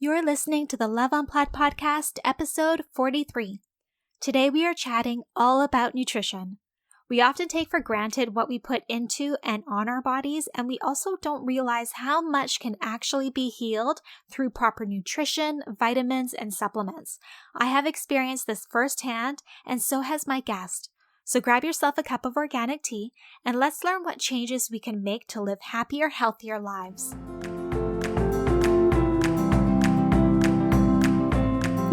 You're listening to the Love Unplugged podcast, episode 43. Today we are chatting all about nutrition. We often take for granted what we put into and on our bodies, and we also don't realize how much can actually be healed through proper nutrition, vitamins, and supplements. I have experienced this firsthand, and so has my guest. So grab yourself a cup of organic tea, and let's learn what changes we can make to live happier, healthier lives.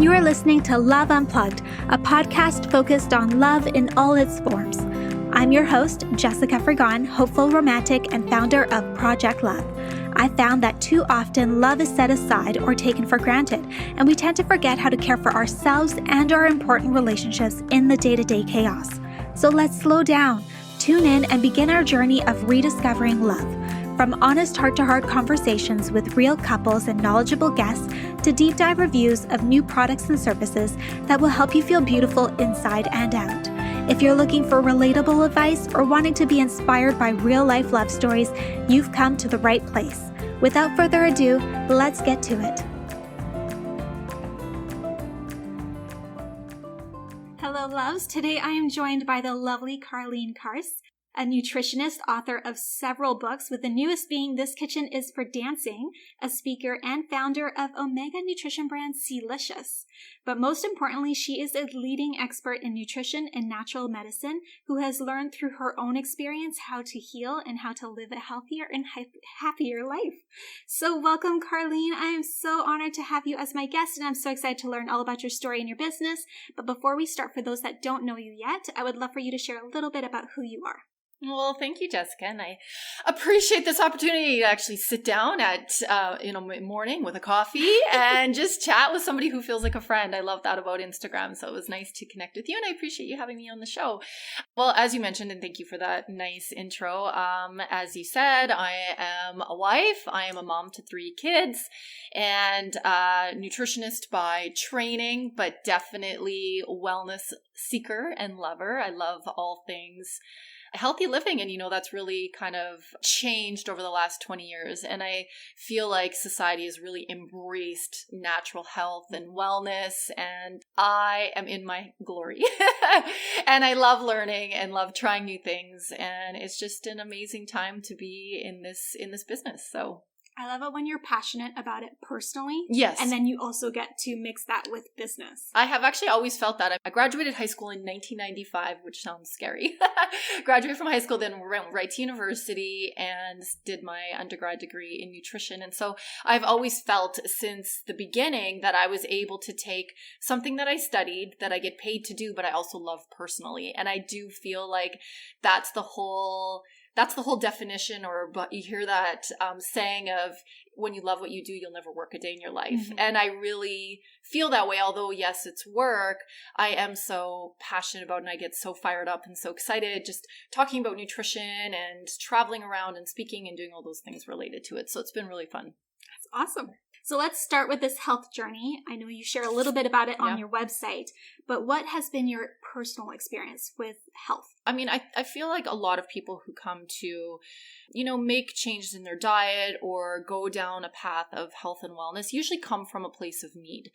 You are listening to Love Unplugged, a podcast focused on love in all its forms. I'm your host, Jessica Fergon, hopeful romantic and founder of Project Love. I found that too often love is set aside or taken for granted, and we tend to forget how to care for ourselves and our important relationships in the day-to-day chaos. So let's slow down, tune in, and begin our journey of rediscovering love. From honest heart-to-heart conversations with real couples and knowledgeable guests to deep dive reviews of new products and services that will help you feel beautiful inside and out. If you're looking for relatable advice or wanting to be inspired by real-life love stories, you've come to the right place. Without further ado, let's get to it. Hello, loves. Today I am joined by the lovely Carleen Karst, a nutritionist, author of several books, with the newest being This Kitchen is for Dancing, a speaker and founder of Omega nutrition brand Sealicious. But most importantly, she is a leading expert in nutrition and natural medicine who has learned through her own experience how to heal and how to live a healthier and happier life. So welcome, Carleen. I am so honored to have you as my guest, and I'm so excited to learn all about your story and your business. But before we start, for those that don't know you yet, I would love for you to share a little bit about who you are. Well, thank you, Jessica, and I appreciate this opportunity to actually sit down at morning with a coffee and just chat with somebody who feels like a friend. I love that about Instagram, so it was nice to connect with you, and I appreciate you having me on the show. Well, as you mentioned, and thank you for that nice intro. As you said, I am a wife. I am a mom to 3 kids, and nutritionist by training, but definitely wellness seeker and lover. I love all things healthy living. And, that's really kind of changed over the last 20 years. And I feel like society has really embraced natural health and wellness. And I am in my glory. And I love learning and love trying new things. And it's just an amazing time to be in this business. So I love it when you're passionate about it personally. Yes. And then you also get to mix that with business. I have actually always felt that. I graduated high school in 1995, which sounds scary. Graduated from high school, then went right to university and did my undergrad degree in nutrition. And so I've always felt since the beginning that I was able to take something that I studied, that I get paid to do, but I also love personally. And I do feel like that's the whole definition, but you hear that saying of when you love what you do, you'll never work a day in your life. Mm-hmm. And I really feel that way. Although, yes, it's work, I am so passionate about it, and I get so fired up and so excited just talking about nutrition and traveling around and speaking and doing all those things related to it. So it's been really fun. That's awesome. So let's start with this health journey. I know you share a little bit about it on your website, but what has been your personal experience with health? I mean, I feel like a lot of people who come to, make changes in their diet or go down a path of health and wellness usually come from a place of need.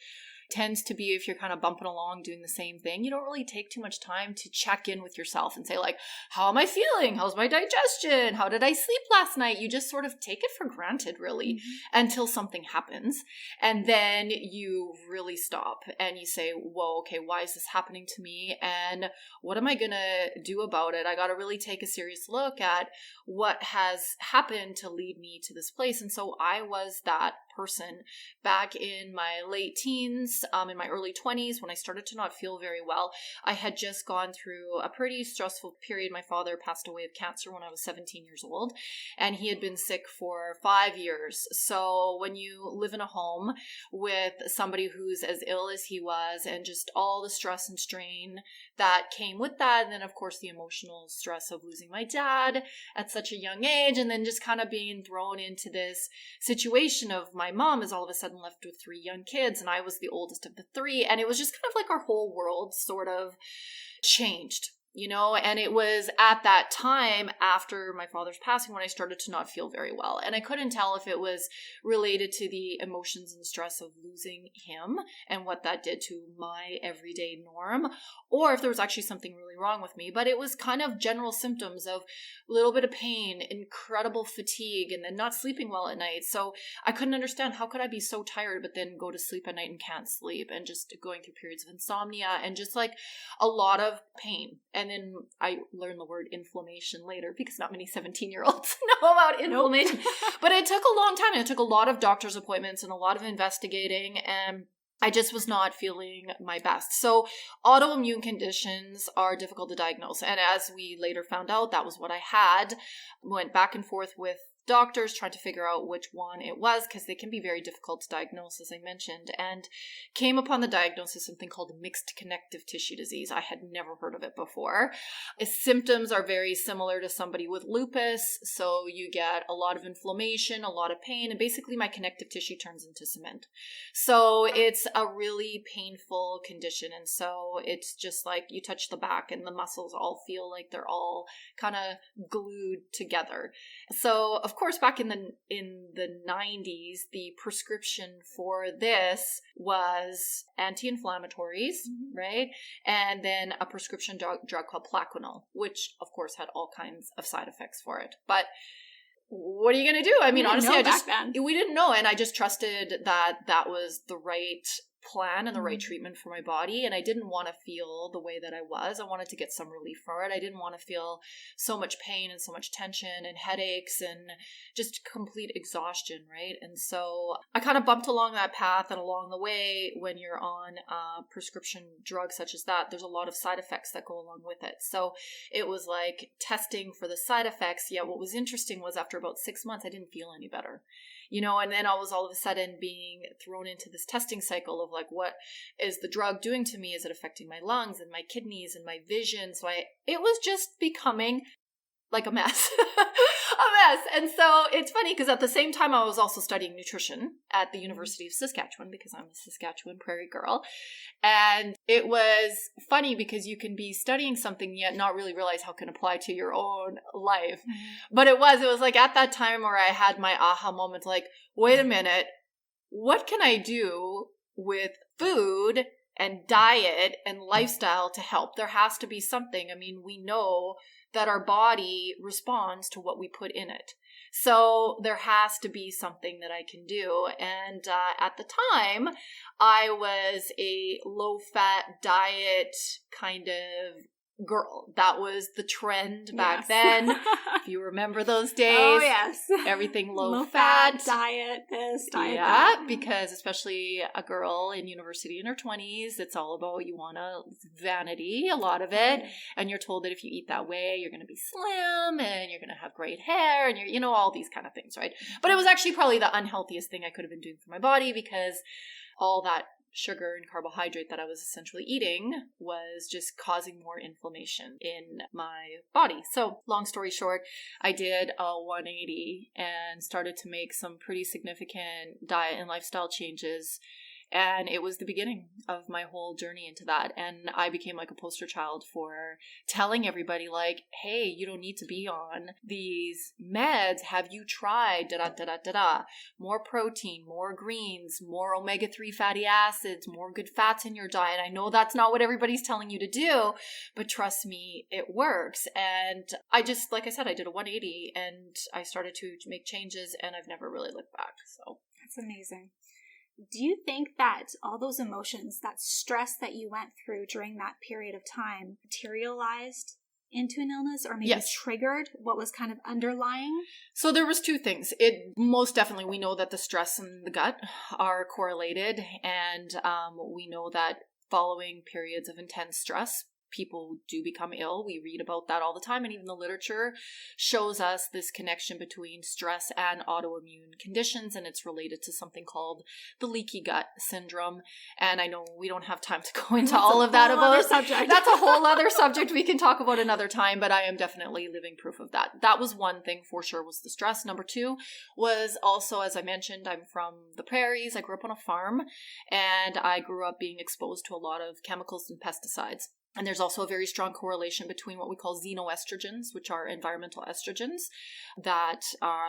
Tends to be if you're kind of bumping along doing the same thing, you don't really take too much time to check in with yourself and say like, how am I feeling? How's my digestion? How did I sleep last night? You just sort of take it for granted really until something happens. And then you really stop and you say, whoa, okay, why is this happening to me? And what am I going to do about it? I got to really take a serious look at what has happened to lead me to this place. And so I was that person back in my late teens, in my early 20s, when I started to not feel very well. I had just gone through a pretty stressful period. My father passed away of cancer when I was 17 years old, and he had been sick for 5 years. So when you live in a home with somebody who's as ill as he was, and just all the stress and strain that came with that, and then of course the emotional stress of losing my dad at such a young age, and then just kind of being thrown into this situation of my mom is all of a sudden left with 3 young kids, and I was the oldest of the 3, and it was just kind of like our whole world sort of changed. and it was at that time after my father's passing when I started to not feel very well. And I couldn't tell if it was related to the emotions and stress of losing him and what that did to my everyday norm, or if there was actually something really wrong with me. But it was kind of general symptoms of a little bit of pain, incredible fatigue, and then not sleeping well at night. So I couldn't understand, how could I be so tired but then go to sleep at night and can't sleep, and just going through periods of insomnia and just like a lot of pain. And then I learned the word inflammation later, because not many 17-year-olds know about inflammation. But it took a long time. It took a lot of doctor's appointments and a lot of investigating, and I just was not feeling my best. So autoimmune conditions are difficult to diagnose. And as we later found out, that was what I had. Went back and forth with doctors trying to figure out which one it was, because they can be very difficult to diagnose, as I mentioned, and came upon the diagnosis of something called mixed connective tissue disease. I had never heard of it before. Its symptoms are very similar to somebody with lupus. So you get a lot of inflammation, a lot of pain, and basically my connective tissue turns into cement. So it's a really painful condition. And so it's just like you touch the back and the muscles all feel like they're all kind of glued together. So of course, back in the 90s, the prescription for this was anti-inflammatories, right? And then a prescription drug called Plaquenil, which of course had all kinds of side effects for it. But what are you going to do? I mean, honestly, we didn't know. And I just trusted that that was the right plan and the right treatment for my body. And I didn't want to feel the way that I was. I wanted to get some relief for it. I didn't want to feel so much pain and so much tension and headaches and just complete exhaustion, right? And so I kind of bumped along that path, and along the way, when you're on a prescription drug such as that, there's a lot of side effects that go along with it. So it was like testing for the side effects. Yet what was interesting was after about 6 months, I didn't feel any better. And then I was all of a sudden being thrown into this testing cycle of like, what is the drug doing to me? Is it affecting my lungs and my kidneys and my vision? So it was just becoming like a mess. And so it's funny because at the same time, I was also studying nutrition at the University of Saskatchewan, because I'm a Saskatchewan prairie girl. And it was funny because you can be studying something yet not really realize how it can apply to your own life. But it was like at that time where I had my aha moment, like, wait a minute, what can I do with food and diet and lifestyle to help? There has to be something. I mean, we know that our body responds to what we put in it. So there has to be something that I can do. And at the time, I was a low-fat diet kind of girl. That was the trend back then. If you remember those days. Oh, yes. Everything low fat. Diet this, diet that. Yeah, because especially a girl in university in her 20s, it's all about, you want vanity, a lot of it. And you're told that if you eat that way, you're going to be slim and you're going to have great hair and you're, all these kind of things, right? But it was actually probably the unhealthiest thing I could have been doing for my body, because all that sugar and carbohydrate that I was essentially eating was just causing more inflammation in my body. So long story short, I did a 180 and started to make some pretty significant diet and lifestyle changes. And it was the beginning of my whole journey into that. And I became like a poster child for telling everybody like, hey, you don't need to be on these meds. Have you tried more protein, more greens, more omega-3 fatty acids, more good fats in your diet? I know that's not what everybody's telling you to do, but trust me, it works. And I just, like I said, I did a 180 and I started to make changes, and I've never really looked back. So that's amazing. Do you think that all those emotions, that stress that you went through during that period of time, materialized into an illness, or maybe triggered what was kind of underlying? So there was two things. It most definitely, we know that the stress and the gut are correlated, and we know that following periods of intense stress, people do become ill. We read about that all the time. And even the literature shows us this connection between stress and autoimmune conditions. And it's related to something called the leaky gut syndrome. And I know we don't have time to go into all of that. That's a whole other subject we can talk about another time. But I am definitely living proof of that. That was one thing for sure, was the stress. Number two was also, as I mentioned, I'm from the prairies. I grew up on a farm, and I grew up being exposed to a lot of chemicals and pesticides. And there's also a very strong correlation between what we call xenoestrogens, which are environmental estrogens that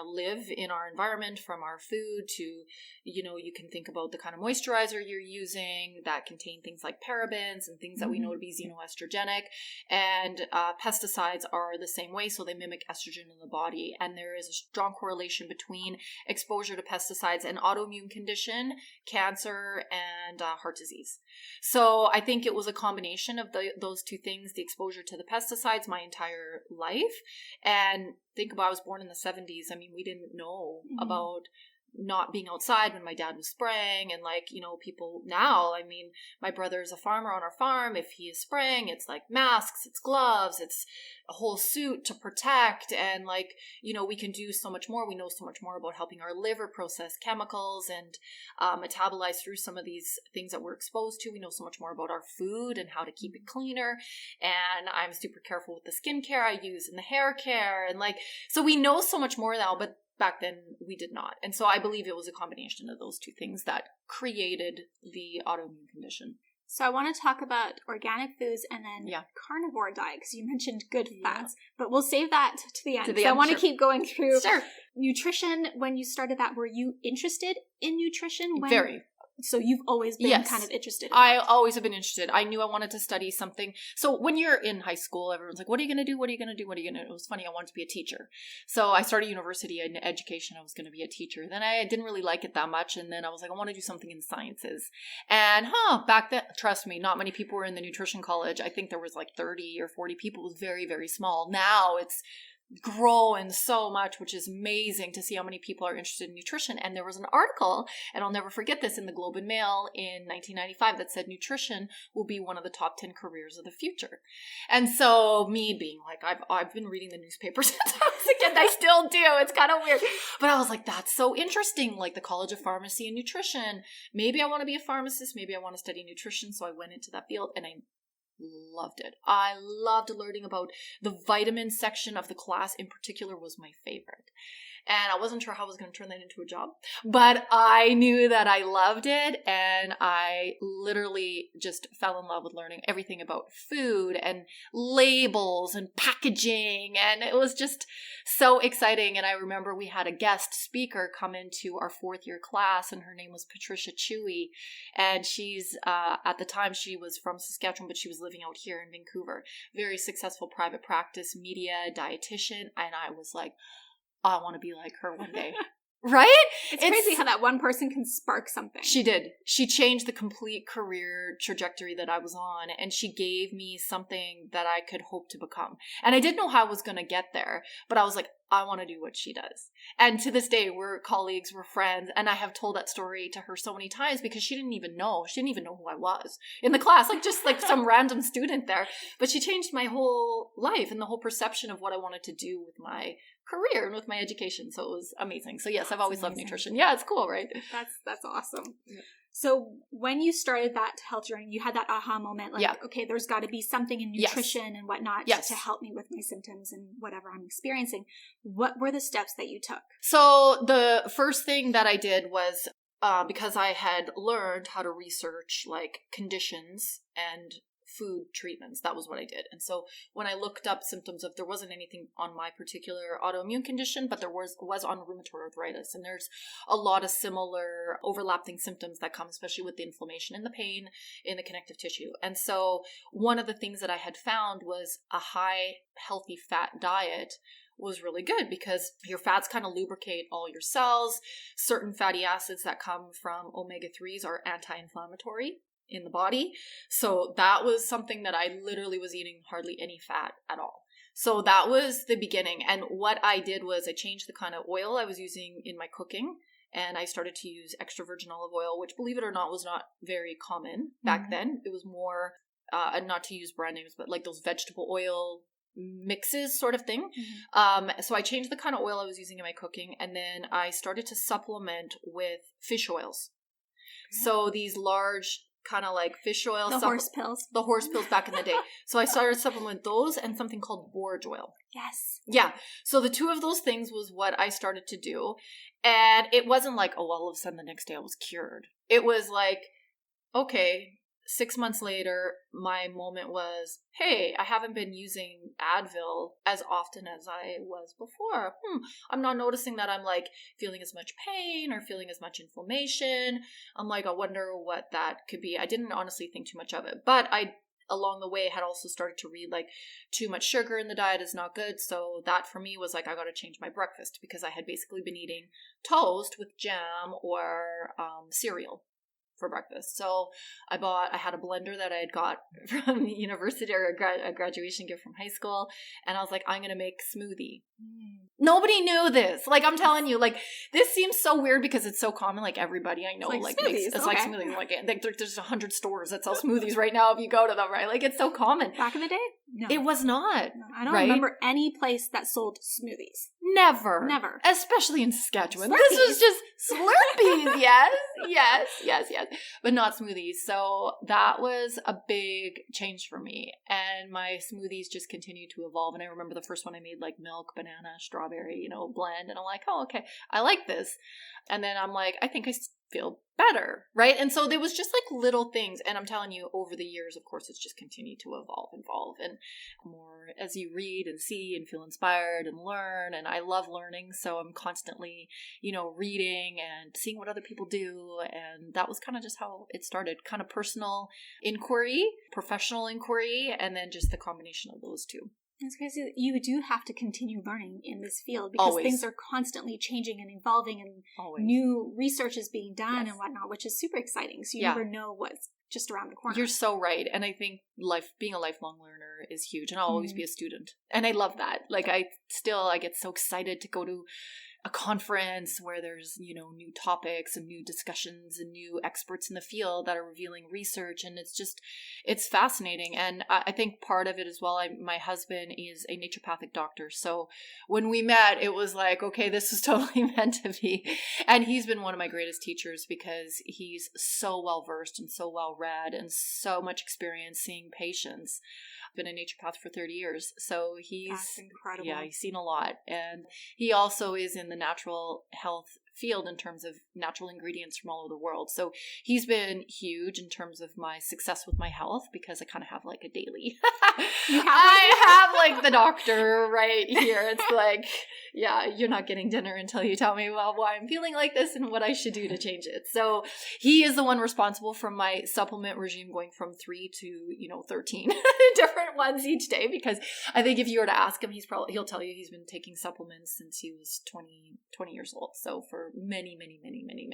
live in our environment from our food to, you can think about the kind of moisturizer you're using that contain things like parabens and things that we know to be xenoestrogenic. And pesticides are the same way. So they mimic estrogen in the body. And there is a strong correlation between exposure to pesticides and autoimmune condition, cancer, and heart disease. So I think it was a combination of those two things, the exposure to the pesticides my entire life. And think about, I was born in the 70s. I mean, we didn't know about not being outside when my dad was spraying, and people now, I mean, my brother is a farmer on our farm. If he is spraying, it's like masks, it's gloves, it's a whole suit to protect. And we can do so much more. We know so much more about helping our liver process chemicals and metabolize through some of these things that we're exposed to. We know so much more about our food and how to keep it cleaner. And I'm super careful with the skincare I use and the hair care. And so we know so much more now, but back then we did not. And so I believe it was a combination of those two things that created the autoimmune condition. So I want to talk about organic foods and then carnivore diet, because you mentioned good fats, but we'll save that to the end. I want to keep going through nutrition. When you started that, were you interested in nutrition? Very. So you've always been kind of interested in I always have been interested. I knew I wanted to study something. So when you're in high school, everyone's like, what are you going to do? What are you going to do? What are you going to do? It was funny. I wanted to be a teacher. So I started university in education. I was going to be a teacher. Then I didn't really like it that much. And then I was like, I want to do something in sciences. And back then, trust me, not many people were in the nutrition college. I think there was 30 or 40 people. It was very, very small. Now it's growing so much, which is amazing to see how many people are interested in nutrition. And there was an article, and I'll never forget this, in the Globe and Mail in 1995 that said nutrition will be one of the top 10 careers of the future. And so me being I've been reading the newspaper since I was a kid. I still do. It's kind of weird. But I was like, that's so interesting. The College of Pharmacy and Nutrition. Maybe I want to be a pharmacist. Maybe I want to study nutrition. So I went into that field and I loved it. I loved learning about the vitamin section of the class in particular was my favorite. And I wasn't sure how I was going to turn that into a job, but I knew that I loved it. And I literally just fell in love with learning everything about food and labels and packaging. And it was just so exciting. And I remember we had a guest speaker come into our 4th year class, and her name was Patricia Chewy. And she's, at the time she was from Saskatchewan, but she was living out here in Vancouver. Very successful private practice, media, dietitian. And I was like, I want to be like her one day. Right? It's crazy how that one person can spark something. She did. She changed the complete career trajectory that I was on, and she gave me something that I could hope to become. And I didn't know how I was going to get there, but I was like, I want to do what she does. And to this day, we're colleagues, we're friends, and I have told that story to her so many times because she didn't even know. She didn't even know who I was in the class, just some random student there. But she changed my whole life and the whole perception of what I wanted to do with my career and with my education. So it was amazing. So yes, I've always loved nutrition. Yeah, it's cool, right? That's awesome. Yeah. So when you started that health journey, you had that aha moment, okay, there's got to be something in nutrition and whatnot to help me with my symptoms and whatever I'm experiencing. What were the steps that you took? So the first thing that I did was, because I had learned how to research conditions and food treatments. That was what I did. And so when I looked up symptoms of, there wasn't anything on my particular autoimmune condition, but there was on rheumatoid arthritis. And there's a lot of similar overlapping symptoms that come, especially with the inflammation and the pain in the connective tissue. And so one of the things that I had found was a high healthy fat diet was really good because your fats kind of lubricate all your cells. Certain fatty acids that come from omega-3s are anti-inflammatory in the body. So that was something that I literally was eating hardly any fat at all. So that was the beginning. And what I did was I changed the kind of oil I was using in my cooking. And I started to use extra virgin olive oil, which, believe it or not, was not very common back then. It was more, not to use brand names, but those vegetable oil mixes sort of thing. So I changed the kind of oil I was using in my cooking. And then I started to supplement with fish oils. So these large kind of fish oil. The horse pills. The horse pills back in the day. So I started supplement those and something called borage oil. Yes. Yeah. So the two of those things was what I started to do. And it wasn't all of a sudden the next day I was cured. It was okay, 6 months later, my moment was, hey, I haven't been using Advil as often as I was before. I'm not noticing that I'm like feeling as much pain or feeling as much inflammation. I'm like, I wonder what that could be. I didn't honestly think too much of it, but along the way had also started to read like too much sugar in the diet is not good. So that for me was like, I got to change my breakfast because I had basically been eating toast with jam or cereal for breakfast. So I had a blender that I had got from the university or a graduation gift from high school. And I was like, I'm going to make smoothie. Nobody knew this. Like, I'm telling you, like, this seems so weird because it's so common. Like, everybody I know, like makes, it's like smoothies. Like, there's 100 stores that sell smoothies right now if you go to them, right? Like, it's so common. Back in the day? No. It was not. No, I don't remember any place that sold smoothies. Never. Especially in Saskatchewan. Slurpees. This was just Slurpees. Yes. But not smoothies. So that was a big change for me. And my smoothies just continued to evolve. And I remember the first one I made like milk, banana, strawberry, blend. And I'm like, oh, okay, I like this. And then I'm like, I think I feel better, right? And so there was just like little things. And I'm telling you, over the years, of course, it's just continued to evolve. And more as you read and see and feel inspired and learn. And I love learning. So I'm constantly, reading and seeing what other people do. And that was kind of just how it started, kind of personal inquiry, professional inquiry, and then just the combination of those two. It's crazy. You do have to continue learning in this field because things are constantly changing and evolving and new research is being done and whatnot, which is super exciting. So you never know what's just around the corner. You're so right. And I think being a lifelong learner is huge. And I'll always be a student. And I love that. Like I get so excited to go to a conference where there's, new topics and new discussions and new experts in the field that are revealing research. And it's fascinating. And I think part of it as well, my husband is a naturopathic doctor. So when we met, it was like, okay, this is totally meant to be. And he's been one of my greatest teachers because he's so well versed and so well read and so much experience seeing patients. Been a naturopath for 30 years. So That's incredible. Yeah, he's seen a lot. And he also is in the natural health field in terms of natural ingredients from all over the world. So he's been huge in terms of my success with my health because I kind of have like a daily. I have like the doctor right here. It's like, yeah, you're not getting dinner until you tell me why I'm feeling like this and what I should do to change it. So he is the one responsible for my supplement regime going from 3 to 13 different ones each day, because I think if you were to ask him, he'll tell you he's been taking supplements since he was 20 years old. So for many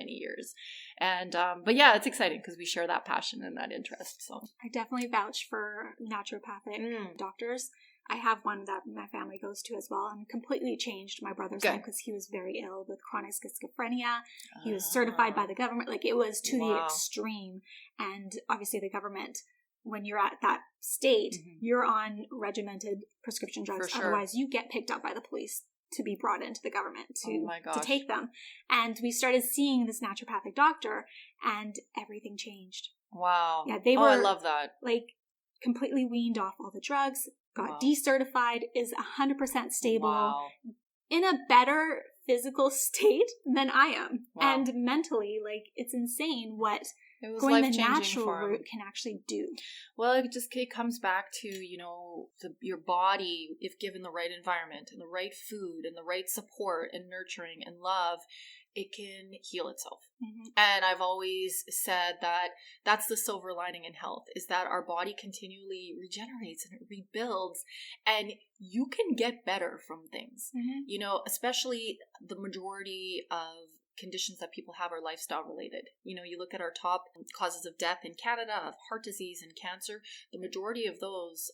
years. And but yeah, it's exciting because we share that passion and that interest. So I definitely vouch for naturopathic doctors. I have one that my family goes to as well, and completely changed my brother's life because he was very ill with chronic schizophrenia. He was certified by the government. Like, it was to the extreme. And obviously the government, when you're at that state, you're on regimented prescription drugs. For sure. Otherwise you get picked up by the police to be brought into the government to take them. And we started seeing this naturopathic doctor and everything changed. Wow. Yeah, they were I love that. Like completely weaned off all the drugs, got decertified, is 100% stable, in a better physical state than I am. And mentally, like, it's insane what going the natural route can actually do. Well, it comes back to, your body, if given the right environment and the right food and the right support and nurturing and love, it can heal itself. And I've always said that that's the silver lining in health, is that our body continually regenerates and it rebuilds, and you can get better from things. Especially the majority of conditions that people have are lifestyle related. You look at our top causes of death in Canada of heart disease and cancer, the majority of those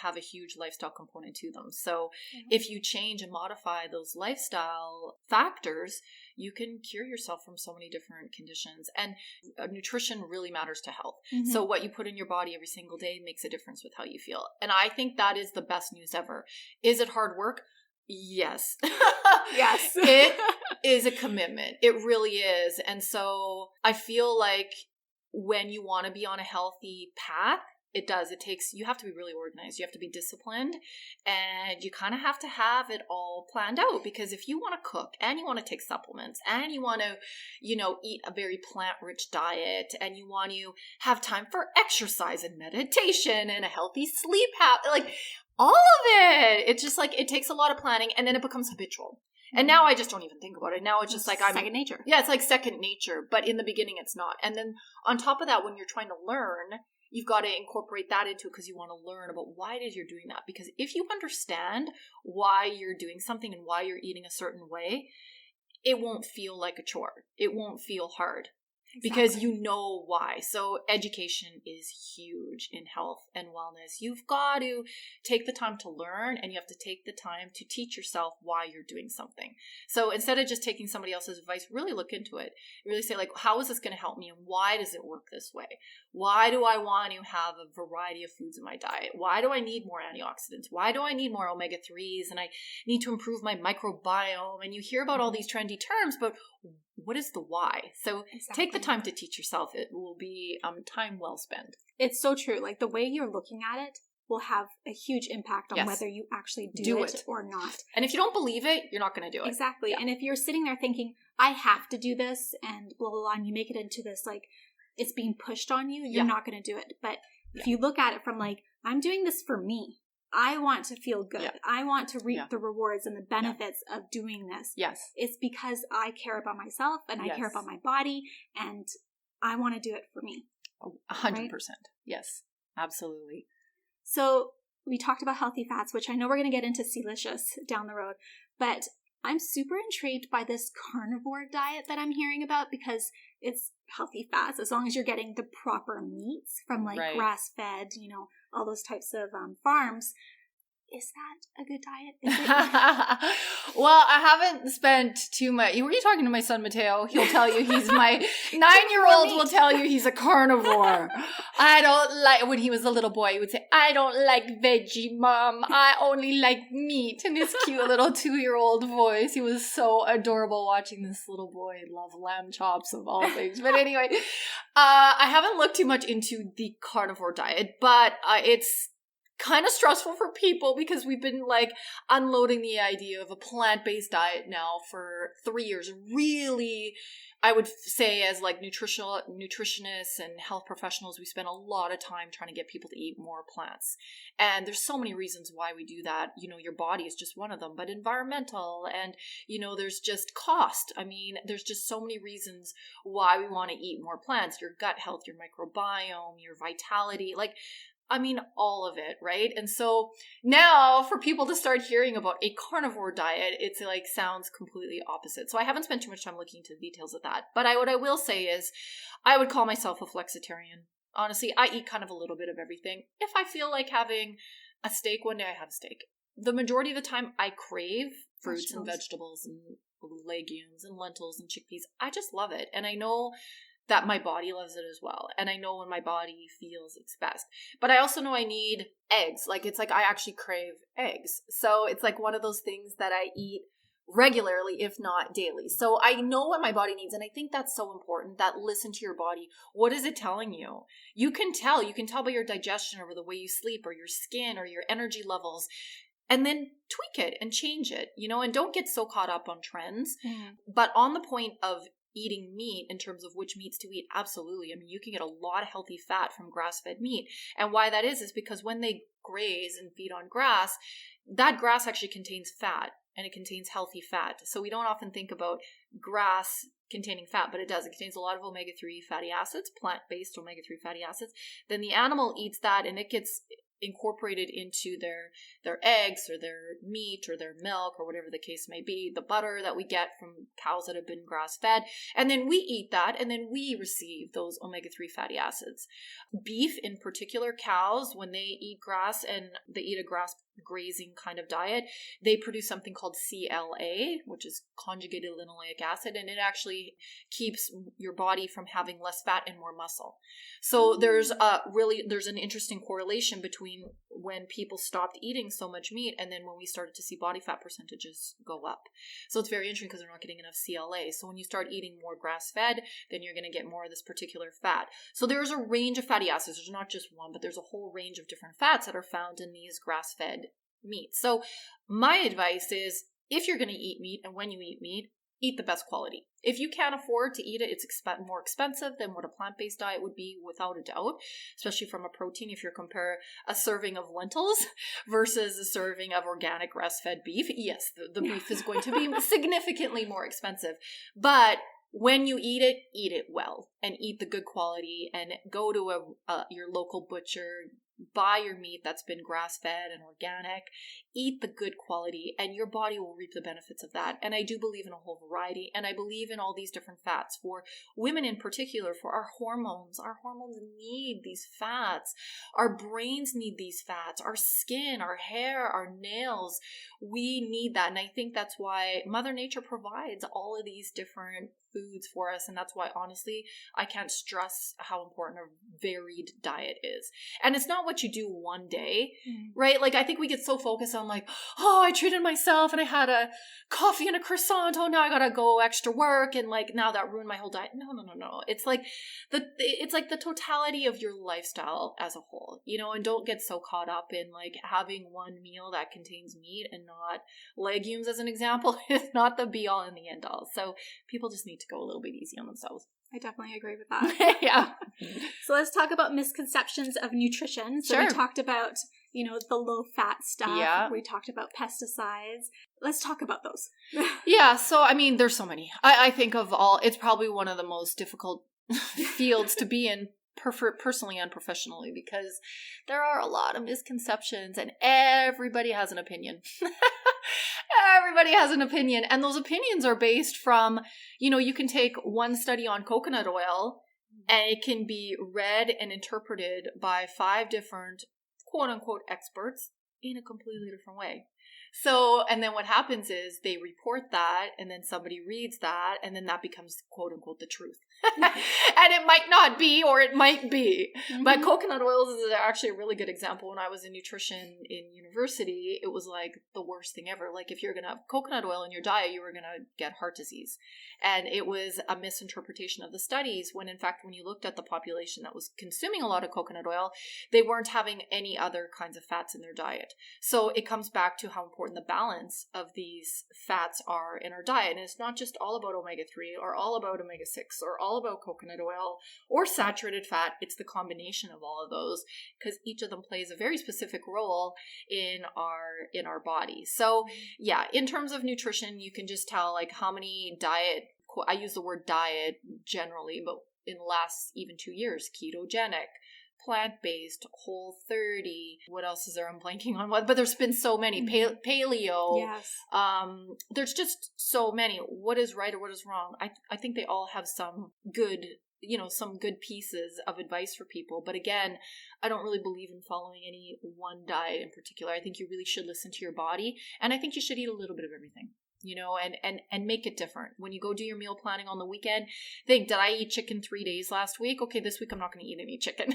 have a huge lifestyle component to them. So if you change and modify those lifestyle factors, you can cure yourself from so many different conditions. And nutrition really matters to health. So what you put in your body every single day makes a difference with how you feel. And I think that is the best news ever. Is it hard work? Yes. Yes. It is a commitment. It really is. And so I feel like when you want to be on a healthy path, It does. You have to be really organized. You have to be disciplined, and you kind of have to have it all planned out, because if you want to cook and you want to take supplements and you want to, eat a very plant-rich diet, and you want to have time for exercise and meditation and a healthy sleep habit, like all of it, it's just like, it takes a lot of planning, and then it becomes habitual. And now I just don't even think about it. Now it's just like second nature. Yeah, it's like second nature, but in the beginning it's not. And then on top of that, when you're trying to learn, you've got to incorporate that into it, because you want to learn about why it is you're doing that. Because if you understand why you're doing something and why you're eating a certain way, it won't feel like a chore. It won't feel hard. Exactly. Because you know why. So education is huge in health and wellness. You've got to take the time to learn, and you have to take the time to teach yourself why you're doing something. So instead of just taking somebody else's advice, really look into it. Really say, like, how is this going to help me, and why does it work this way? Why do I want to have a variety of foods in my diet? Why do I need more antioxidants? Why do I need more omega-3s? And I need to improve my microbiome. And you hear about all these trendy terms, but what is the why? So Take the time to teach yourself. It will be time well spent. It's so true. Like, the way you're looking at it will have a huge impact on whether you actually do it or not. And if you don't believe it, you're not going to do it. Exactly. Yeah. And if you're sitting there thinking, I have to do this and blah, blah, blah, and you make it into this, like, it's being pushed on you, you're not going to do it. But if you look at it from, like, I'm doing this for me. I want to feel good. Yeah. I want to reap the rewards and the benefits of doing this. Yes. It's because I care about myself, and I care about my body, and I want to do it for me. 100%. Right? Yes, absolutely. So we talked about healthy fats, which I know we're going to get into Celicious down the road, but I'm super intrigued by this carnivore diet that I'm hearing about, because it's healthy fats as long as you're getting the proper meats from, like, grass-fed, all those types of farms. Is that a good diet? Well, I haven't spent too much. Were you talking to my son, Mateo? He'll tell you he's my 9-year-old will tell you he's a carnivore. I don't like, when he was a little boy, he would say, I don't like veggie, Mom. I only like meat. In his cute little 2-year-old voice. He was so adorable watching this little boy love lamb chops of all things. But anyway, I haven't looked too much into the carnivore diet, but it's kind of stressful for people, because we've been, like, unloading the idea of a plant-based diet now for 3 years. Really, I would say, as, like, nutritionists and health professionals, we spend a lot of time trying to get people to eat more plants. And there's so many reasons why we do that. Your body is just one of them, but environmental, and, there's just cost. I mean, there's just so many reasons why we want to eat more plants. Your gut health, your microbiome, your vitality, all of it, right? And so now for people to start hearing about a carnivore diet, it's like sounds completely opposite. So I haven't spent too much time looking into the details of that. But what I will say is I would call myself a flexitarian. Honestly, I eat kind of a little bit of everything. If I feel like having a steak one day, I have a steak. The majority of the time I crave fruits and vegetables and legumes and lentils and chickpeas. I just love it. And I know that my body loves it as well. And I know when my body feels its best. But I also know I need eggs. Like, it's like I actually crave eggs. So it's like one of those things that I eat regularly, if not daily. So I know what my body needs. And I think that's so important, that listen to your body. What is it telling you? You can tell by your digestion, or the way you sleep, or your skin, or your energy levels. And then tweak it and change it, and don't get so caught up on trends. But on the point of eating meat, in terms of which meats to eat, absolutely. I mean, you can get a lot of healthy fat from grass-fed meat. And why that is because when they graze and feed on grass, that grass actually contains fat, and it contains healthy fat. So we don't often think about grass containing fat, but it does. It contains a lot of omega-3 fatty acids, plant-based omega-3 fatty acids. Then the animal eats that, and it gets incorporated into their eggs, or their meat, or their milk, or whatever the case may be, the butter that we get from cows that have been grass-fed. And then we eat that, and then we receive those omega-3 fatty acids. Beef, in particular, cows, when they eat grass and they eat a grass grazing kind of diet, they produce something called CLA, which is conjugated linoleic acid, and it actually keeps your body from having less fat and more muscle. So there's an interesting correlation between when people stopped eating so much meat and then when we started to see body fat percentages go up. So it's very interesting because they're not getting enough CLA. So when you start eating more grass-fed, then you're going to get more of this particular fat. So there's a range of fatty acids. There's not just one, but there's a whole range of different fats that are found in these grass-fed meats. So my advice is, if you're going to eat meat and when you eat meat, eat the best quality. If you can't afford to eat it, it's more expensive than what a plant-based diet would be, without a doubt, especially from a protein. If you compare a serving of lentils versus a serving of organic grass-fed beef, yes, the beef is going to be significantly more expensive. But when you eat it well and eat the good quality, and go to your local butcher, buy your meat that's been grass-fed and organic, eat the good quality, and your body will reap the benefits of that. And I do believe in a whole variety, and I believe in all these different fats. For women in particular, for our hormones need these fats. Our brains need these fats. Our skin, our hair, our nails, we need that. And I think that's why Mother Nature provides all of these different foods for us. And that's why, honestly, I can't stress how important a varied diet is. And it's not what you do one day, right? Like, I think we get so focused on like, oh, I treated myself and I had a coffee and a croissant. Oh, now I gotta go extra work. And like, now that ruined my whole diet. No. It's like the totality of your lifestyle as a whole, and don't get so caught up in like having one meal that contains meat and not legumes, as an example, is not the be all and the end all. So people just need to go a little bit easy on themselves. I definitely agree with that. Yeah. So let's talk about misconceptions of nutrition. So we talked about, the low fat stuff. Yeah. We talked about pesticides. Let's talk about those. Yeah. So, I mean, there's so many. I think of all, it's probably one of the most difficult fields to be in, personally and professionally, because there are a lot of misconceptions and everybody has an opinion. Everybody has an opinion, and those opinions are based from, you can take one study on coconut oil and it can be read and interpreted by 5 different quote unquote experts in a completely different way. So, and then what happens is they report that, and then somebody reads that, and then that becomes quote unquote the truth. And it might not be, or it might be. Mm-hmm. But coconut oils is actually a really good example. When I was in nutrition in university, it was like the worst thing ever. Like, if you're going to have coconut oil in your diet, you were going to get heart disease. And it was a misinterpretation of the studies, when in fact, when you looked at the population that was consuming a lot of coconut oil, they weren't having any other kinds of fats in their diet. So it comes back to how important the balance of these fats are in our diet. And it's not just all about omega-3 or all about omega-6 or all about coconut oil or saturated fat. It's the combination of all of those, because each of them plays a very specific role in our body. So yeah, in terms of nutrition, you can just tell like how many I use the word diet generally, but in the last even 2 years, ketogenic, plant-based, Whole30, what else is there? I'm blanking on what, but there's been so many. Paleo. Yes. There's just so many. What is right or what is wrong? I think they all have some good, some good pieces of advice for people. But again, I don't really believe in following any one diet in particular. I think you really should listen to your body, and I think you should eat a little bit of everything. And make it different. When you go do your meal planning on the weekend, think, did I eat chicken 3 days last week? Okay, this week I'm not going to eat any chicken.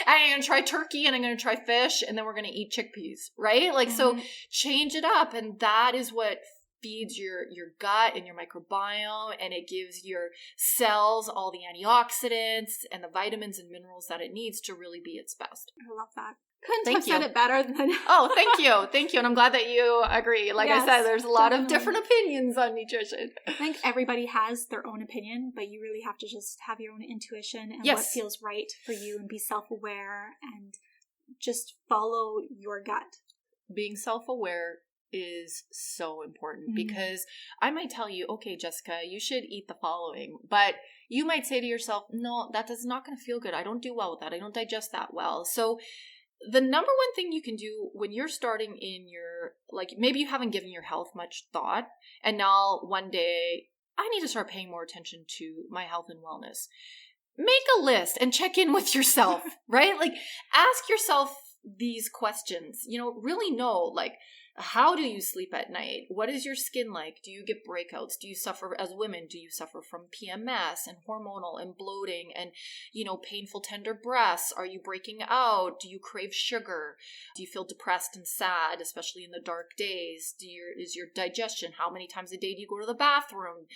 I'm going to try turkey and I'm going to try fish, and then we're going to eat chickpeas, right? Like, so change it up. And that is what feeds your gut and your microbiome, and it gives your cells all the antioxidants and the vitamins and minerals that it needs to really be its best. I love that. Couldn't have said it better than... Oh, thank you. And I'm glad that you agree. Like I said, there's a lot of different opinions on nutrition. I think everybody has their own opinion, but you really have to just have your own intuition and what feels right for you, and be self-aware and just follow your gut. Being self-aware is so important, because I might tell you, okay, Jessica, you should eat the following, but you might say to yourself, no, that is not going to feel good. I don't do well with that. I don't digest that well. So the number one thing you can do when you're starting in your, like, maybe you haven't given your health much thought, and now one day I need to start paying more attention to my health and wellness. Make a list and check in with yourself, right? Like, ask yourself these questions, really know, like, how do you sleep at night? What is your skin like? Do you get breakouts? Do you suffer, as women, do you suffer from PMS and hormonal and bloating and, painful tender breasts? Are you breaking out? Do you crave sugar? Do you feel depressed and sad, especially in the dark days? Is your digestion? How many times a day do you go to the bathroom?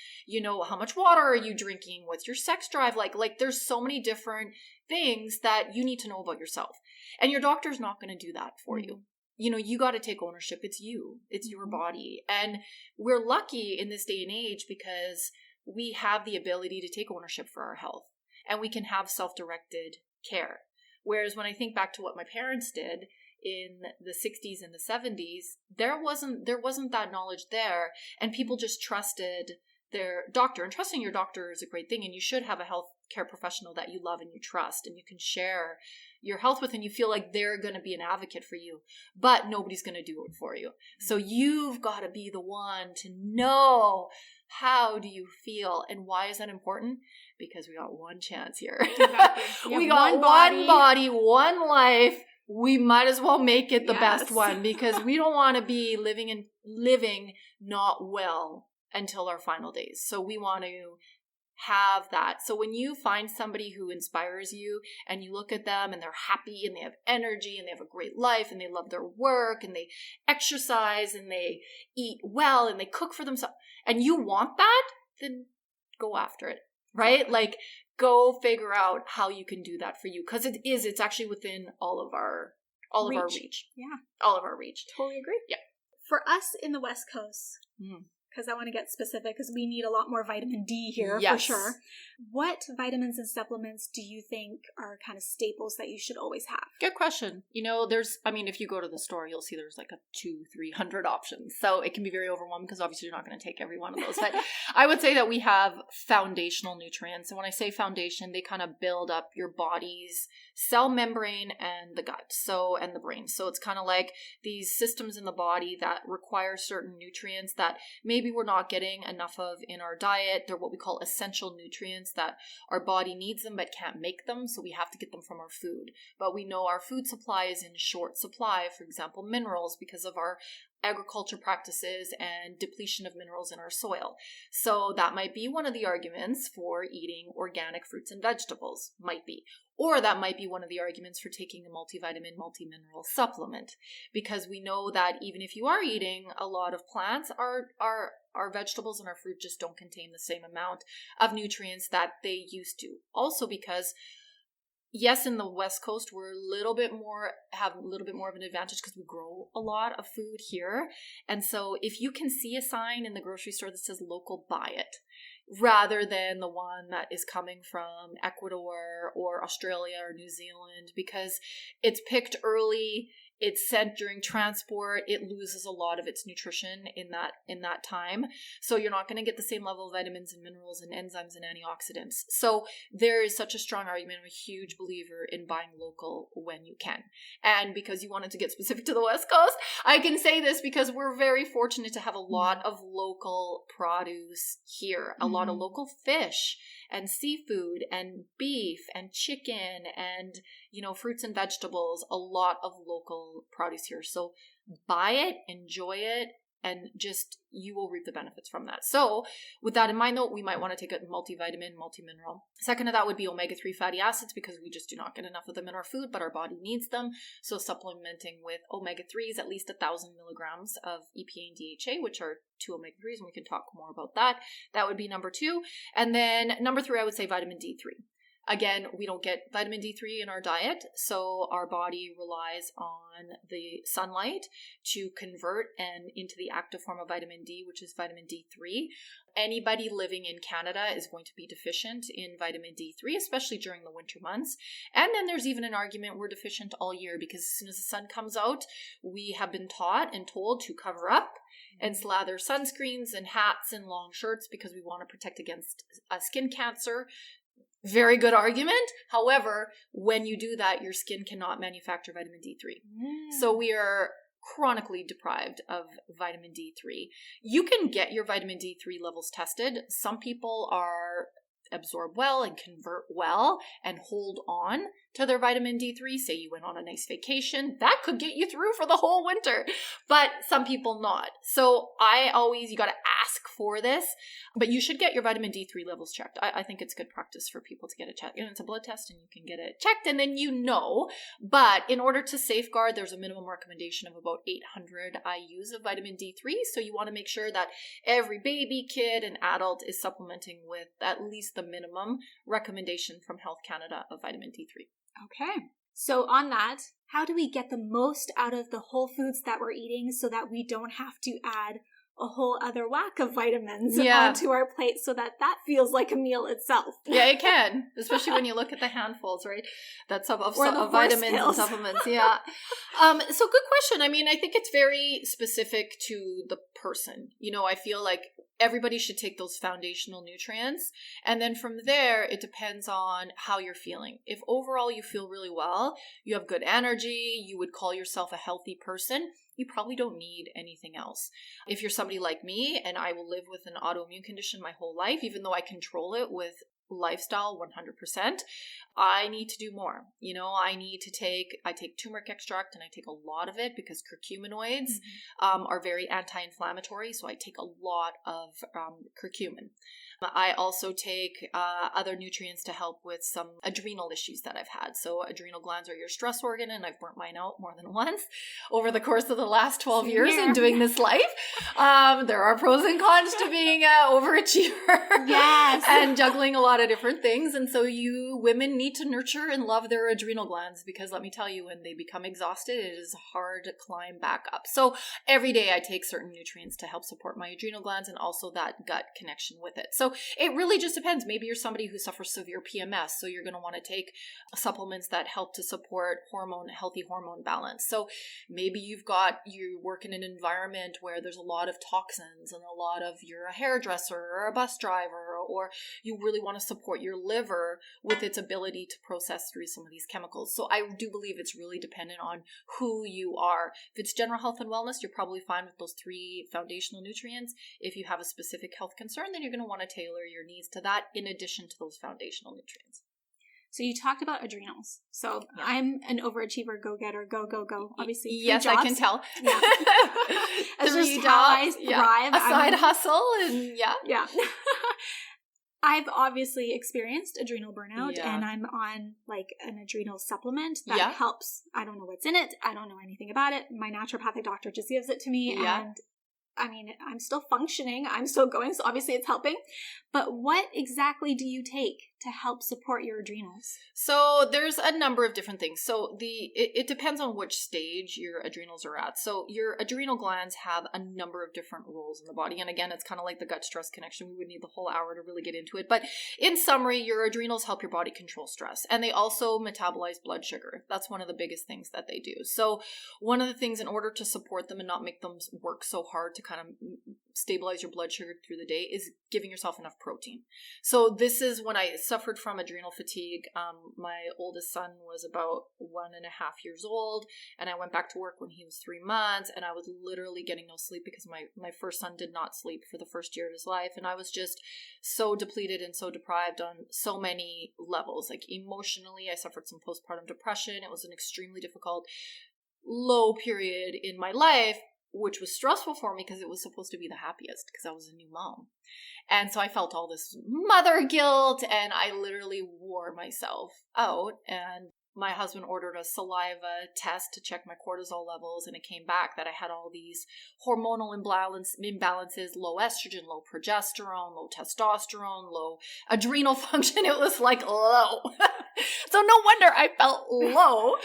How much water are you drinking? What's your sex drive like? Like, there's so many different things that you need to know about yourself. And your doctor's not going to do that for you. You got to take ownership. It's you. It's your body. And we're lucky in this day and age because we have the ability to take ownership for our health and we can have self-directed care. Whereas when I think back to what my parents did in the 60s and the 70s, there wasn't that knowledge there, and people just trusted their doctor. And trusting your doctor is a great thing, and you should have a health care professional that you love and you trust and you can share your health with, and you feel like they're going to be an advocate for you, but nobody's going to do it for you. So you've got to be the one to know, how do you feel, and why is that important? Because we got one chance here. Exactly. We got one body, one life. We might as well make it the best one, because we don't want to be living not well until our final days. So we want to have that. So when you find somebody who inspires you and you look at them and they're happy and they have energy and they have a great life and they love their work and they exercise and they eat well and they cook for themselves, and you want that, then go after it, right? Like, go figure out how you can do that for you, because it's actually within all of our reach. Yeah. All of our reach. Totally agree. Yeah. For us in the West Coast, because I want to get specific, because we need a lot more vitamin D here, for sure. What vitamins and supplements do you think are kind of staples that you should always have? Good question. If you go to the store, you'll see there's like 200-300 options. So it can be very overwhelming, because obviously you're not going to take every one of those. But I would say that we have foundational nutrients. And when I say foundation, they kind of build up your body's cell membrane and the gut, and the brain. So it's kind of like these systems in the body that require certain nutrients that maybe we're not getting enough of in our diet. They're what we call essential nutrients that our body needs them but can't make them, so we have to get them from our food. But we know our food supply is in short supply, for example, minerals, because of our agriculture practices and depletion of minerals in our soil. So that might be one of the arguments for eating organic fruits and vegetables, might be. Or that might be one of the arguments for taking a multivitamin, multimineral supplement, because we know that even if you are eating a lot of plants, our vegetables and our fruit just don't contain the same amount of nutrients that they used to. Also because, yes, in the West Coast, have a little bit more of an advantage because we grow a lot of food here. And so if you can see a sign in the grocery store that says local, buy it, rather than the one that is coming from Ecuador or Australia or New Zealand, because it's picked early, it's sent during transport, it loses a lot of its nutrition in that time. So you're not going to get the same level of vitamins and minerals and enzymes and antioxidants. So there is such a strong argument. I'm a huge believer in buying local when you can. And because you wanted to get specific to the West Coast, I can say this because we're very fortunate to have a lot of local produce here, a lot of local fish and seafood and beef and chicken and, fruits and vegetables, a lot of local produce here. So buy it, enjoy it, and just you will reap the benefits from that. So with that in mind, though, we might want to take a multivitamin, multimineral. Second to that would be omega-3 fatty acids, because we just do not get enough of them in our food, but our body needs them. So supplementing with omega-3s, at least 1,000 milligrams of EPA and DHA, which are 2 omega-3s, and we can talk more about that. That would be number 2. And then number 3, I would say vitamin D3. Again, we don't get vitamin D3 in our diet, so our body relies on the sunlight to convert and into the active form of vitamin D, which is vitamin D3. Anybody living in Canada is going to be deficient in vitamin D3, especially during the winter months. And then there's even an argument we're deficient all year, because as soon as the sun comes out, we have been taught and told to cover up and slather sunscreens and hats and long shirts because we want to protect against skin cancer. Very good argument. However, when you do that, your skin cannot manufacture vitamin D3. So we are chronically deprived of vitamin D3. You can get your vitamin D3 levels tested. Some people are absorb well and convert well and hold on to their vitamin D3. Say you went on a nice vacation, that could get you through for the whole winter, but some people not. So you got to ask for this, but you should get your vitamin D3 levels checked. I think it's good practice for people to get it checked. And it's a blood test and you can get it checked and then but in order to safeguard, there's a minimum recommendation of about 800 IUs of vitamin D3. So you want to make sure that every baby, kid, and adult is supplementing with at least the minimum recommendation from Health Canada of vitamin D3. Okay. So on that, how do we get the most out of the whole foods that we're eating so that we don't have to add a whole other whack of vitamins onto our plate so that feels like a meal itself? Yeah, it can, especially when you look at the handfuls, right? That's of vitamins and supplements. Yeah. So good question. I mean, I think it's very specific to the person. I feel like everybody should take those foundational nutrients. And then from there, it depends on how you're feeling. If overall you feel really well, you have good energy, you would call yourself a healthy person, you probably don't need anything else. If you're somebody like me and I will live with an autoimmune condition my whole life, even though I control it with lifestyle 100%, I need to do more. I take turmeric extract and I take a lot of it because curcuminoids are very anti-inflammatory. So I take a lot of curcumin. I also take other nutrients to help with some adrenal issues that I've had. So adrenal glands are your stress organ, and I've burnt mine out more than once over the course of the last 12 years in doing this life. There are pros and cons to being an overachiever. Yes. And juggling a lot of different things. And so you women need to nurture and love their adrenal glands, because let me tell you, when they become exhausted, it is hard to climb back up. So every day I take certain nutrients to help support my adrenal glands and also that gut connection with it. So it really just depends. Maybe you're somebody who suffers severe PMS, so you're going to want to take supplements that help to support healthy hormone balance. So maybe you work in an environment where there's a lot of toxins and you're a hairdresser or a bus driver, or you really want to support your liver with its ability to process through some of these chemicals. So I do believe it's really dependent on who you are. If it's general health and wellness, you're probably fine with those 3 foundational nutrients. If you have a specific health concern, then you're going to want to tailor your needs to that in addition to those foundational nutrients. So you talked about adrenals. So yeah. I'm an overachiever, go-getter, go. Obviously, yes, I can tell. Yeah. That's just how I thrive. A side hustle, and yeah. I've obviously experienced adrenal burnout, and I'm on an adrenal supplement that helps. I don't know what's in it. I don't know anything about it. My naturopathic doctor just gives it to me, and I mean, I'm still functioning. I'm still going, so obviously it's helping. But what exactly do you take to help support your adrenals? So there's a number of different things. So it depends on which stage your adrenals are at. So your adrenal glands have a number of different roles in the body. And again, it's kind of like the gut-stress connection. We would need the whole hour to really get into it. But in summary, your adrenals help your body control stress. And they also metabolize blood sugar. That's one of the biggest things that they do. So one of the things, in order to support them and not make them work so hard to kind of stabilize your blood sugar through the day, is giving yourself enough protein. So this is when I suffered from adrenal fatigue. My oldest son was about 1.5 years old, and I went back to work when he was 3 months, and I was literally getting no sleep because my first son did not sleep for the first year of his life, and I was just so depleted and so deprived on so many levels. Like emotionally, I suffered some postpartum depression. It was an extremely difficult, low period in my life, which was stressful for me because it was supposed to be the happiest because I was a new mom. And so I felt all this mother guilt, and I literally wore myself out. And my husband ordered a saliva test to check my cortisol levels, and it came back that I had all these hormonal imbalances, low estrogen, low progesterone, low testosterone, low adrenal function. It was low. So no wonder I felt low.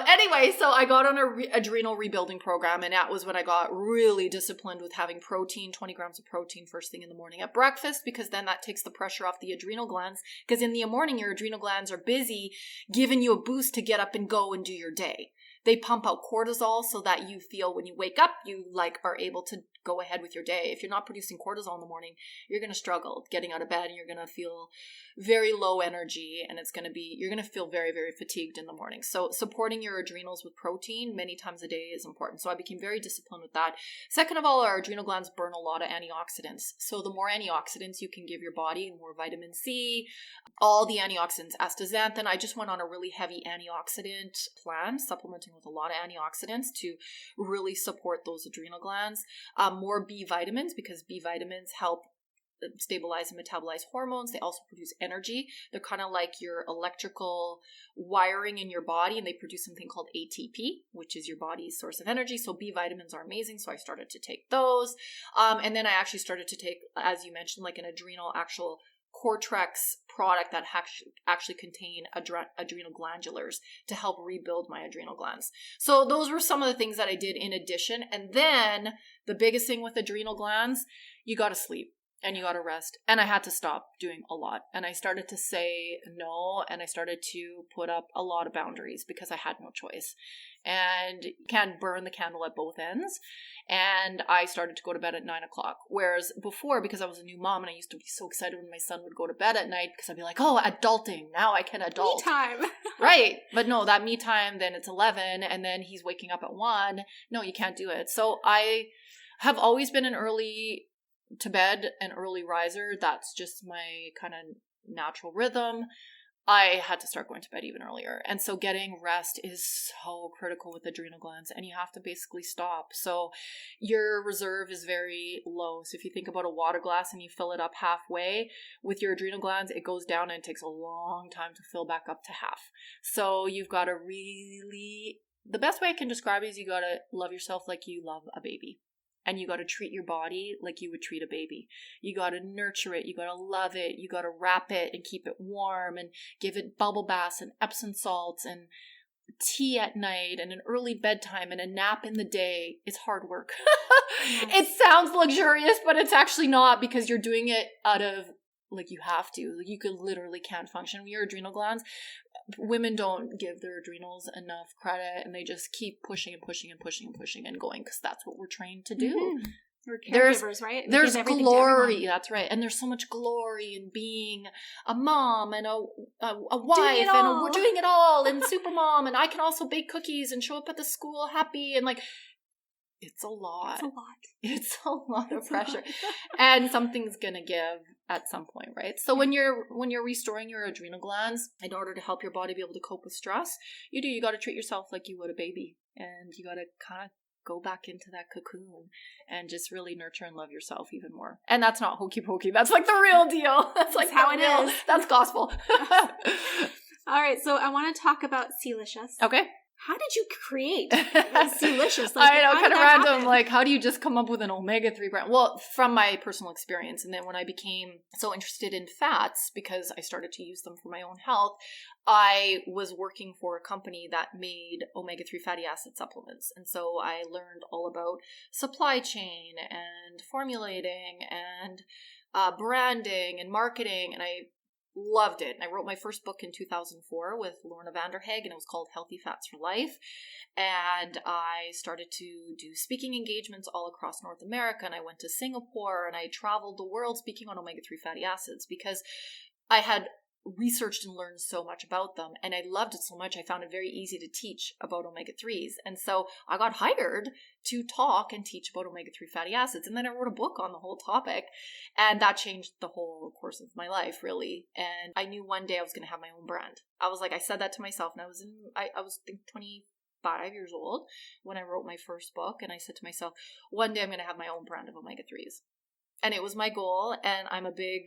Anyway, so I got on an adrenal rebuilding program, and that was when I got really disciplined with having protein, 20 grams of protein first thing in the morning at breakfast, because then that takes the pressure off the adrenal glands, because in the morning your adrenal glands are busy giving you a boost to get up and go and do your day. They pump out cortisol so that you feel when you wake up, you like are able to go ahead with your day. If you're not producing cortisol in the morning, you're going to struggle getting out of bed, and you're going to feel very low energy, and you're going to feel very, very fatigued in the morning. So supporting your adrenals with protein many times a day is important. So I became very disciplined with that. Second of all, our adrenal glands burn a lot of antioxidants. So the more antioxidants you can give your body, more vitamin C, all the antioxidants, astaxanthin. I just went on a really heavy antioxidant plan, supplementing with a lot of antioxidants to really support those adrenal glands. More B vitamins, because B vitamins help stabilize and metabolize hormones. They also produce energy. They're kind of like your electrical wiring in your body, and they produce something called ATP, which is your body's source of energy. So B vitamins are amazing. So I started to take those. And then I actually started to take, as you mentioned, like an actual Cortrex product that actually contain adrenal glandulars to help rebuild my adrenal glands. So those were some of the things that I did in addition. And then the biggest thing with adrenal glands, you got to sleep. And you got to rest. And I had to stop doing a lot. And I started to say no. And I started to put up a lot of boundaries because I had no choice. And you can't burn the candle at both ends. And I started to go to bed at 9 o'clock. Whereas before, because I was a new mom and I used to be so excited when my son would go to bed at night, because I'd be like, oh, adulting. Now I can adult. Me time. Right. But no, that me time, then it's 11 and then he's waking up at 1. No, you can't do it. So I have always been an early to bed and early riser. That's just my kind of natural rhythm. I had to start going to bed even earlier. And so getting rest is so critical with adrenal glands, and you have to basically stop. So your reserve is very low. So if you think about a water glass and you fill it up halfway, with your adrenal glands, it goes down and it takes a long time to fill back up to half. So you've got to the best way I can describe it is you got to love yourself like you love a baby. And you got to treat your body like you would treat a baby. You got to nurture it. You got to love it. You got to wrap it and keep it warm and give it bubble baths and Epsom salts and tea at night and an early bedtime and a nap in the day. It's hard work. It sounds luxurious, but it's actually not, because you're doing it out of like you have to. Like you literally can't function with your adrenal glands. Women don't give their adrenals enough credit, and they just keep pushing and pushing and pushing and pushing and going, because that's what we're trained to do. Mm-hmm. We're caregivers, right? There's glory. That's right. And there's so much glory in being a mom and a wife, and we're doing it all, and super mom, and I can also bake cookies and show up at the school happy, and like, it's a lot. It's a lot of pressure. And something's going to give at some point, right? So when you're restoring your adrenal glands in order to help your body be able to cope with stress, you got to treat yourself like you would a baby. And you got to kind of go back into that cocoon and just really nurture and love yourself even more. And that's not hokey pokey. That's like the real deal. That's like how it is. That's gospel. All right. So I want to talk about Sealicious. Okay. How did you create Sealicious? Like, I know, kind of random. Happen? Like, how do you just come up with an omega-3 brand? Well, from my personal experience. And then when I became so interested in fats, because I started to use them for my own health, I was working for a company that made omega-3 fatty acid supplements. And so I learned all about supply chain and formulating and branding and marketing. And I loved it. I wrote my first book in 2004 with Lorna Vanderhaeg, and it was called Healthy Fats for Life. And I started to do speaking engagements all across North America, and I went to Singapore, and I traveled the world speaking on omega-3 fatty acids, because I had researched and learned so much about them, and I loved it so much I found it very easy to teach about omega-3s. And so I got hired to talk and teach about omega-3 fatty acids, and then I wrote a book on the whole topic, and that changed the whole course of my life, really. And I knew one day I was going to have my own brand. I said that to myself, and I was 25 years old when I wrote my first book, and I said to myself, one day I'm going to have my own brand of omega-3s. And it was my goal, and I'm a big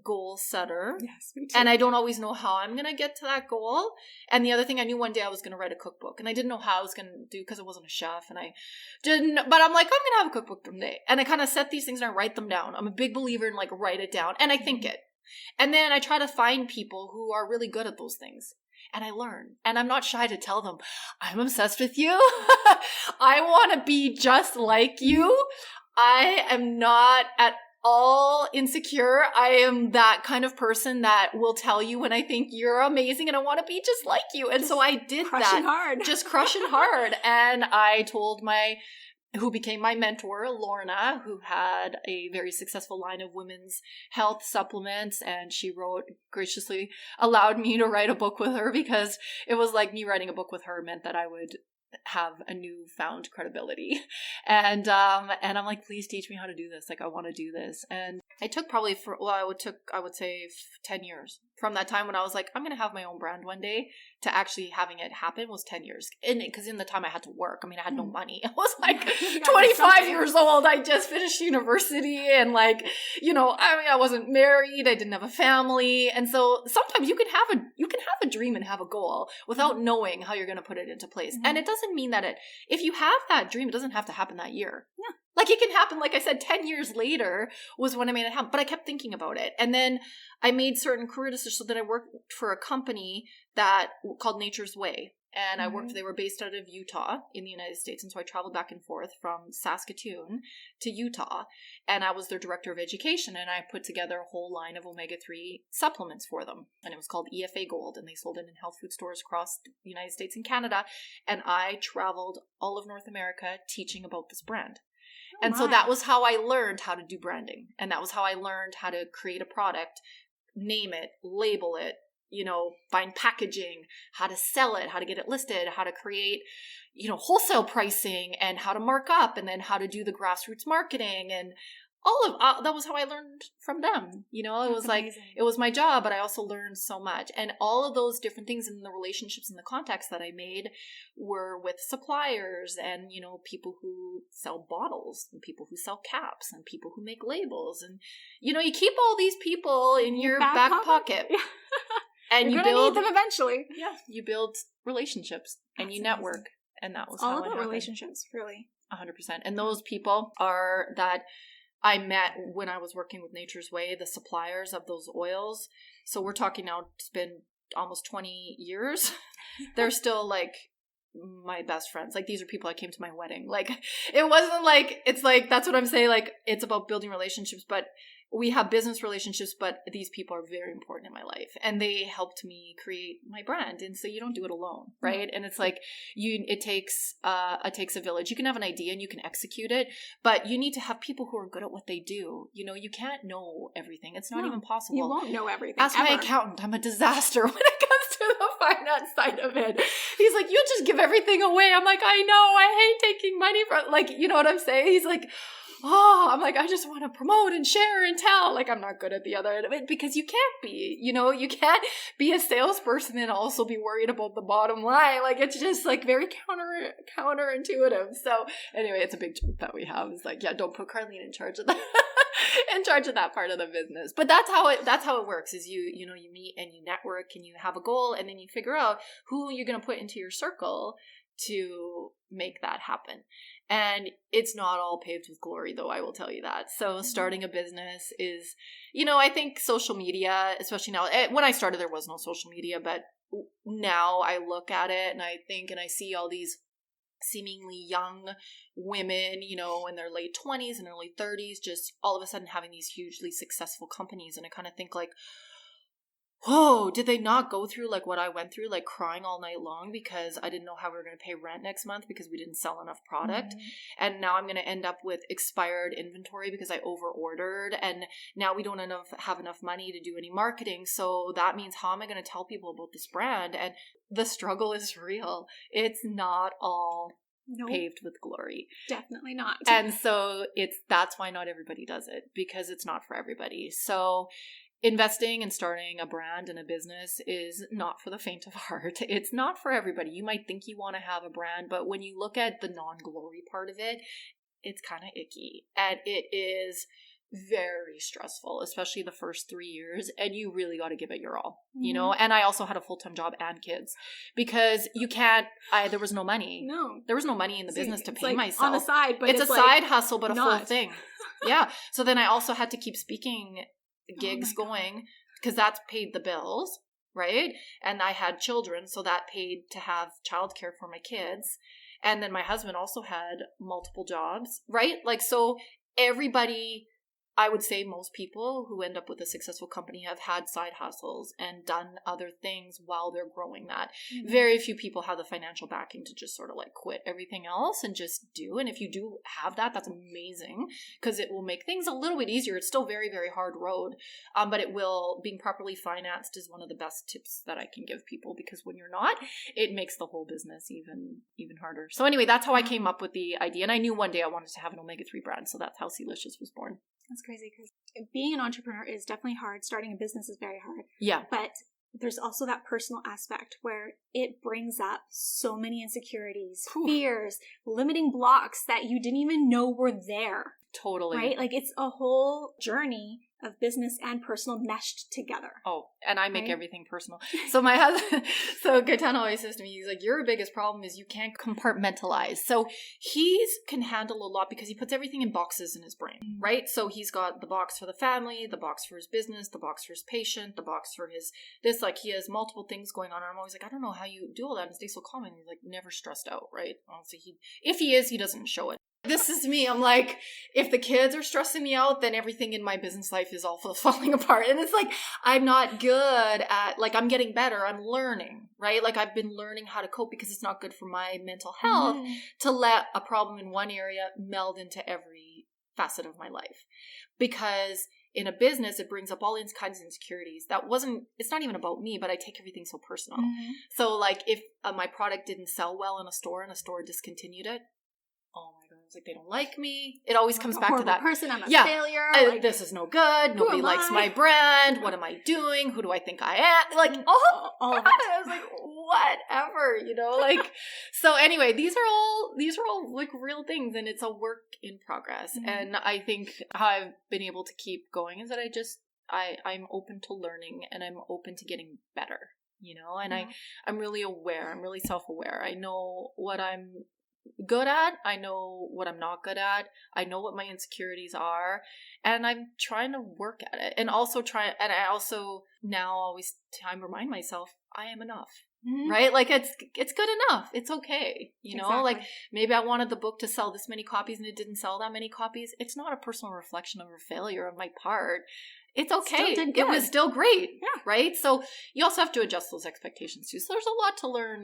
goal setter. Yes, me too. And I don't always know how I'm going to get to that goal. And the other thing, I knew one day I was going to write a cookbook, and I didn't know how I was going to do, because I wasn't a chef, and I didn't, but I'm like, I'm going to have a cookbook someday. And I kind of set these things and I write them down. I'm a big believer in like write it down, and I think it. And then I try to find people who are really good at those things. And I learn. And I'm not shy to tell them, I'm obsessed with you. I want to be just like you. I am not at all insecure. I am that kind of person that will tell you when I think you're amazing and I want to be just like you. And so I did crushing that. Hard. Just crushing hard. And I told who became my mentor, Lorna, who had a very successful line of women's health supplements. And she graciously allowed me to write a book with her, because it was like me writing a book with her meant that I would have a newfound credibility. And I'm like, please teach me how to do this. Like, I want to do this. And I took probably I would say 10 years from that time when I was like, I'm going to have my own brand one day, to actually having it happen was 10 years. And because in the time I had to work, I mean, I had no money. I was like 25 years old. I just finished university, and like, you know, I mean, I wasn't married. I didn't have a family. And so sometimes you can have a dream and have a goal without knowing how you're going to put it into place. And it doesn't mean that if you have that dream, it doesn't have to happen that year. Yeah. Like, it can happen, like I said, 10 years later was when I made it happen. But I kept thinking about it. And then I made certain career decisions. So then I worked for a company called Nature's Way. And they were based out of Utah in the United States. And so I traveled back and forth from Saskatoon to Utah. And I was their director of education. And I put together a whole line of omega-3 supplements for them. And it was called EFA Gold. And they sold it in health food stores across the United States and Canada. And I traveled all of North America teaching about this brand. And so that was how I learned how to do branding. And that was how I learned how to create a product, name it, label it, you know, find packaging, how to sell it, how to get it listed, how to create, you know, wholesale pricing, and how to mark up, and then how to do the grassroots marketing, and all of that was how I learned from them. You know, it was like, it was my job, but I also learned so much. And all of those different things in the relationships and the contacts that I made were with suppliers, and, you know, people who sell bottles, and people who sell caps, and people who make labels. And, you know, you keep all these people in your back pocket. And you build need them eventually. Yeah, you build relationships and you network. And that was all about relationships, really. 100%. And those people are that I met when I was working with Nature's Way, the suppliers of those oils. So we're talking now, it's been almost 20 years. They're still like my best friends. Like, these are people I came to my wedding. Like, it wasn't like, it's like, that's what I'm saying. Like, it's about building relationships, but we have business relationships, but these people are very important in my life, and they helped me create my brand. And so you don't do it alone, right? And it's like it takes a village. You can have an idea and you can execute it, but you need to have people who are good at what they do. You know, you can't know everything. It's not even possible. You won't know everything. Ask my accountant. I'm a disaster when it comes to the finance side of it. He's like, you just give everything away. I'm like, I know. I hate taking money from, like, you know what I'm saying? He's like, oh, I'm like, I just want to promote and share and tell. Like, I'm not good at the other end of it, because you can't be, you know, you can't be a salesperson and also be worried about the bottom line. Like, it's just like very counterintuitive. So anyway, it's a big joke that we have. It's like, yeah, don't put Carlene in charge of that. In charge of that part of the business. But that's how it works, is you know, you meet and you network and you have a goal, and then you figure out who you're going to put into your circle to make that happen. And it's not all paved with glory, though, I will tell you that. So starting a business is, you know, I think social media, especially now, when I started, there was no social media, but now I look at it and I think, and I see all these seemingly young women, you know, in their late 20s and early 30s, just all of a sudden having these hugely successful companies. And I kind of think like, whoa, did they not go through like what I went through, like crying all night long because I didn't know how we were going to pay rent next month because we didn't sell enough product. And now I'm going to end up with expired inventory because I over-ordered, and now we don't have enough money to do any marketing. So that means, how am I going to tell people about this brand? And the struggle is real. It's not all paved with glory. Definitely not. And so that's why not everybody does it, because it's not for everybody. So investing and starting a brand and a business is not for the faint of heart. It's not for everybody. You might think you want to have a brand, but when you look at the non-glory part of it, it's kind of icky. And it is very stressful, especially the first 3 years. And you really got to give it your all, you know? And I also had a full-time job and kids, because you can't, there was no money. No. There was no money in the business to pay like myself. On the side, but it's a side hustle, but a full thing. Yeah. So then I also had to keep speaking gigs going, because that's paid the bills, right? And I had children, so that paid to have childcare for my kids. And then my husband also had multiple jobs, right? Like, so everybody I would say most people who end up with a successful company have had side hustles and done other things while they're growing that. Mm-hmm. Very few people have the financial backing to just sort of like quit everything else and just do. And if you do have that, that's amazing, because it will make things a little bit easier. It's still very, very hard road. But it will, being properly financed is one of the best tips that I can give people, because when you're not, it makes the whole business even harder. So anyway, that's how I came up with the idea. And I knew one day I wanted to have an omega-3 brand. So that's how Sealicious was born. That's crazy, because being an entrepreneur is definitely hard. Starting a business is very hard. Yeah. But there's also that personal aspect where it brings up so many insecurities, fears, limiting blocks that you didn't even know were there. Totally. Right? Like, it's a whole journey of business and personal meshed together. Oh, and I make everything personal. So my husband, so Gaetan always says to me, he's like, your biggest problem is you can't compartmentalize. So he can handle a lot because he puts everything in boxes in his brain, right? So he's got the box for the family, the box for his business, the box for his patient, the box for his this, like he has multiple things going on. And I'm always like, I don't know how you do all that and stay so calm. And he's like, never stressed out, right? Honestly, if he is, he doesn't show it. This is me. I'm like, if the kids are stressing me out, then everything in my business life is all falling apart. And it's like, I'm not good at, like, I'm getting better. I'm learning, right? Like, I've been learning how to cope, because it's not good for my mental health to let a problem in one area meld into every facet of my life. Because in a business, it brings up all kinds of insecurities. It's not even about me, but I take everything so personal. Mm-hmm. So like, if my product didn't sell well in a store and a store discontinued it, oh my God, it's like, they don't like me. It always comes back to that person. I'm a failure. Like, this is no good. Nobody likes my brand. What am I doing? Who do I think I am? Like, all of it. I was like, whatever, like. So anyway, these are all like real things, and it's a work in progress. Mm-hmm. And I think how I've been able to keep going is that I'm open to learning, and I'm open to getting better, and I'm really aware. I'm really self-aware. I know what I'm good at. I know what I'm not good at. I know what my insecurities are, and I'm trying to work at it. And I also now always remind myself I am enough. Mm-hmm. Right? Like, it's good enough. It's okay. Exactly. Like, maybe I wanted the book to sell this many copies and it didn't sell that many copies. It's not a personal reflection of a failure on my part. It's okay. It was still great. Yeah. Right? So you also have to adjust those expectations too. So there's a lot to learn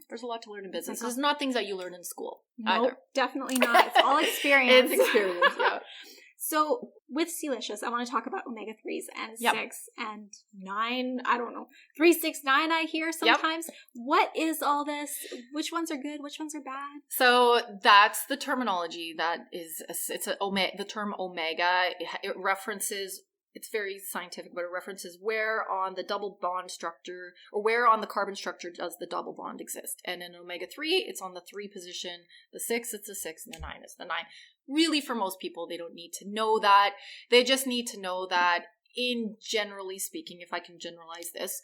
there's a lot to learn in business. There's not things that you learn in school either. Definitely not. It's all experience. It's experience, yeah. So with Sealicious, I want to talk about omega-3s and 6 and 9. I don't know. 3, 6, 9 I hear sometimes. Yep. What is all this? Which ones are good? Which ones are bad? So that's the terminology that is, the term omega, it references, it's very scientific, but it references where on the double bond structure, or where on the carbon structure does the double bond exist. And in omega-3, it's on the 3 position. The 6, it's the 6, and the 9 is the 9. Really, for most people, they don't need to know that. They just need to know that, in generally speaking, if I can generalize this,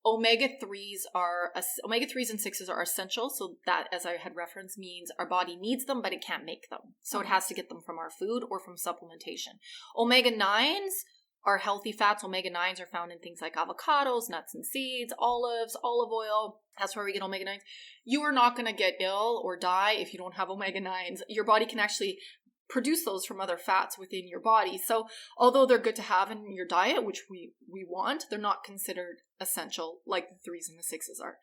omega-3s and 6s are essential. So that, as I had referenced, means our body needs them, but it can't make them. So it has to get them from our food or from supplementation. Omega-9s are healthy fats. Omega-9s are found in things like avocados, nuts and seeds, olives, olive oil. That's where we get omega-9s. You are not going to get ill or die if you don't have omega-9s. Your body can actually produce those from other fats within your body. So although they're good to have in your diet, which we want, they're not considered essential like the 3s and the 6s are.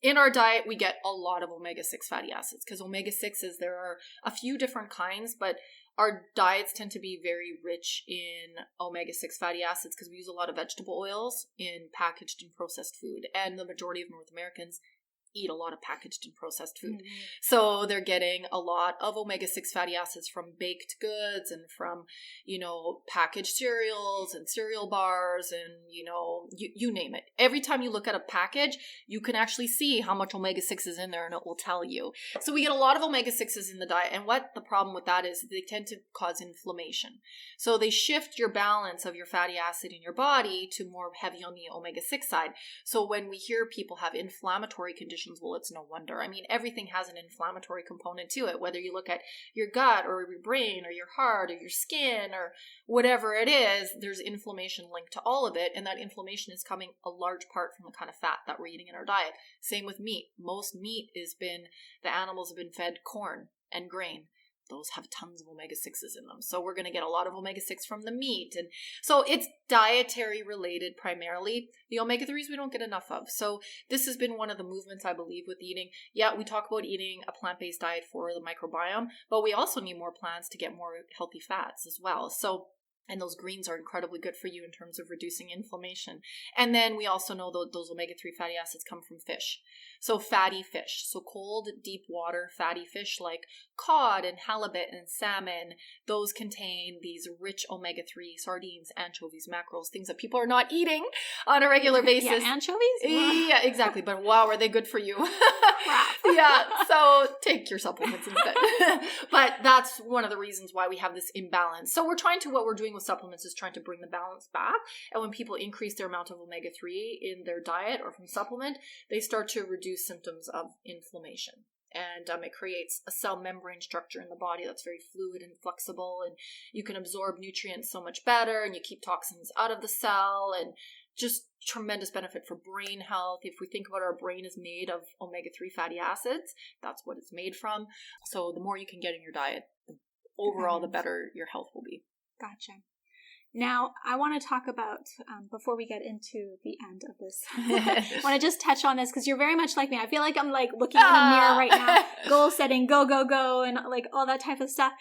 In our diet, we get a lot of omega-6 fatty acids, because omega-6s, there are a few different kinds, but our diets tend to be very rich in omega-6 fatty acids because we use a lot of vegetable oils in packaged and processed food. And the majority of North Americans eat a lot of packaged and processed food. Mm-hmm. So they're getting a lot of omega-6 fatty acids from baked goods and from, packaged cereals and cereal bars and, you name it. Every time you look at a package, you can actually see how much omega-6 is in there, and it will tell you. So we get a lot of omega-6s in the diet. And what the problem with that is, they tend to cause inflammation. So they shift your balance of your fatty acid in your body to more heavy on the omega-6 side. So when we hear people have inflammatory conditions, well, it's no wonder. I mean, everything has an inflammatory component to it, whether you look at your gut or your brain or your heart or your skin or whatever it is, there's inflammation linked to all of it. And that inflammation is coming a large part from the kind of fat that we're eating in our diet. Same with meat. Most meat the animals have been fed corn and grain. those have tons of omega-6s in them. So we're going to get a lot of omega-6 from the meat. And so it's dietary related primarily. The omega-3s we don't get enough of. So this has been one of the movements, I believe, with eating. Yeah, we talk about eating a plant-based diet for the microbiome, but we also need more plants to get more healthy fats as well. So, and those greens are incredibly good for you in terms of reducing inflammation. And then we also know those omega-3 fatty acids come from fish. So fatty fish, so cold, deep water fatty fish like cod and halibut and salmon, those contain these rich omega-3 sardines, anchovies, mackerels, things that people are not eating on a regular basis. Yeah, anchovies? Yeah, exactly. But wow, are they good for you? Yeah, so take your supplements instead. But that's one of the reasons why we have this imbalance. So what we're doing with supplements is trying to bring the balance back. And when people increase their amount of omega-3 in their diet or from supplement, they start to reduce symptoms of inflammation. And it creates a cell membrane structure in the body that's very fluid and flexible, and you can absorb nutrients so much better, and you keep toxins out of the cell, and just tremendous benefit for brain health. If we think about our brain is made of omega-3 fatty acids, that's what it's made from. So the more you can get in your diet, overall, the better your health will be. Gotcha. Now, I want to talk about, before we get into the end of this, I want to just touch on this because you're very much like me. I feel like I'm like looking in a mirror right now, goal setting, go, go, go, and like all that type of stuff.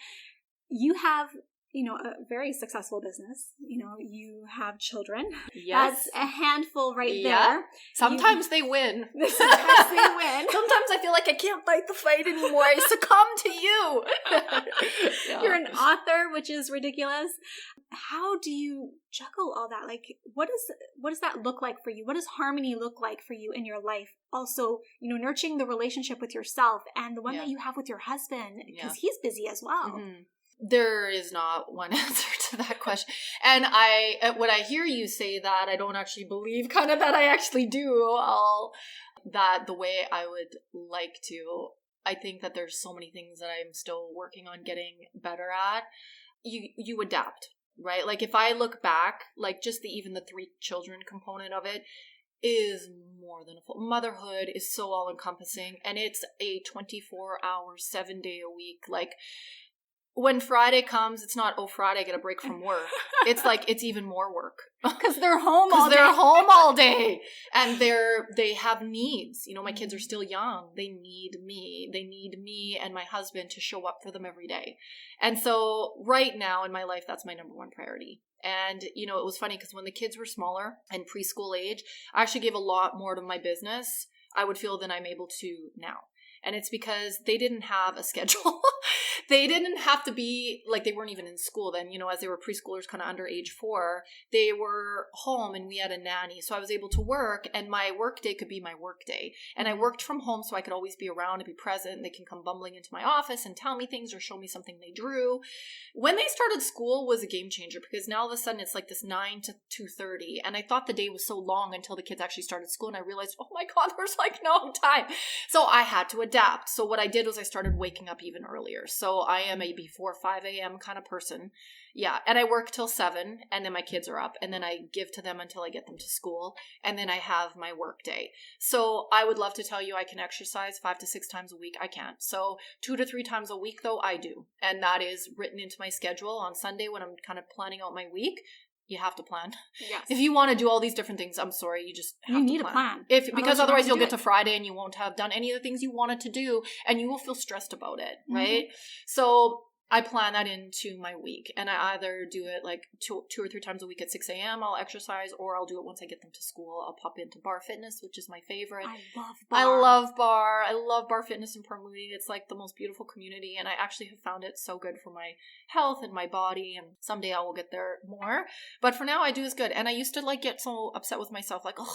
You have, a very successful business. You have children. Yes. That's a handful right there. Sometimes they win. Sometimes they win. Sometimes I feel like I can't fight the fight anymore. I succumb to you. Yeah. You're an author, which is ridiculous. How do you juggle all that? Like, what does that look like for you? What does harmony look like for you in your life? Also, nurturing the relationship with yourself and the one that you have with your husband, because he's busy as well. Mm-hmm. There is not one answer to that question. And when I hear you say that, I don't actually believe kind of that I actually do that the way I would like to. I think that there's so many things that I'm still working on getting better at. You adapt, right? Like if I look back, like just even the 3 children component of it is more than a full. Motherhood is so all encompassing, and it's a 24-hour, 7-day a week, like. When Friday comes, it's not, Friday, I get a break from work. It's like, it's even more work. Because they're home all day. Because they're home all day. And they have needs. My kids are still young. They need me. They need me and my husband to show up for them every day. And so right now in my life, that's my number one priority. And, it was funny because when the kids were smaller and preschool age, I actually gave a lot more to my business, I would feel, than I'm able to now. And it's because they didn't have a schedule. They didn't have to be, like, they weren't even in school then, as they were preschoolers kind of under age 4, they were home and we had a nanny. So I was able to work, and my work day could be my work day. And I worked from home so I could always be around and be present. They can come bumbling into my office and tell me things or show me something they drew. When they started school was a game changer, because now all of a sudden it's like this 9 to 2:30. And I thought the day was so long until the kids actually started school. And I realized, oh my God, there's like no time. So I had to adapt. So what I did was I started waking up even earlier. So I am a before 5 a.m. kind of person. Yeah. And I work till 7, and then my kids are up, and then I give to them until I get them to school. And then I have my work day. So I would love to tell you I can exercise 5 to 6 times a week. I can't. So 2 to 3 times a week though, I do. And that is written into my schedule on Sunday when I'm kind of planning out my week. You have to plan. Yes. If you want to do all these different things, I'm sorry, you just have to plan. You need a plan. Because otherwise you'll get to Friday and you won't have done any of the things you wanted to do, and you will feel stressed about it, right? Mm-hmm. So I plan that into my week, and I either do it like 2 or 3 times a week at 6 a.m. I'll exercise, or I'll do it once I get them to school. I'll pop into Bar Fitness, which is my favorite. I love Bar. I love Bar Fitness in Port Moody. It's like the most beautiful community, and I actually have found it so good for my health and my body, and someday I will get there more. But for now, I do is good. And I used to like get so upset with myself, like, I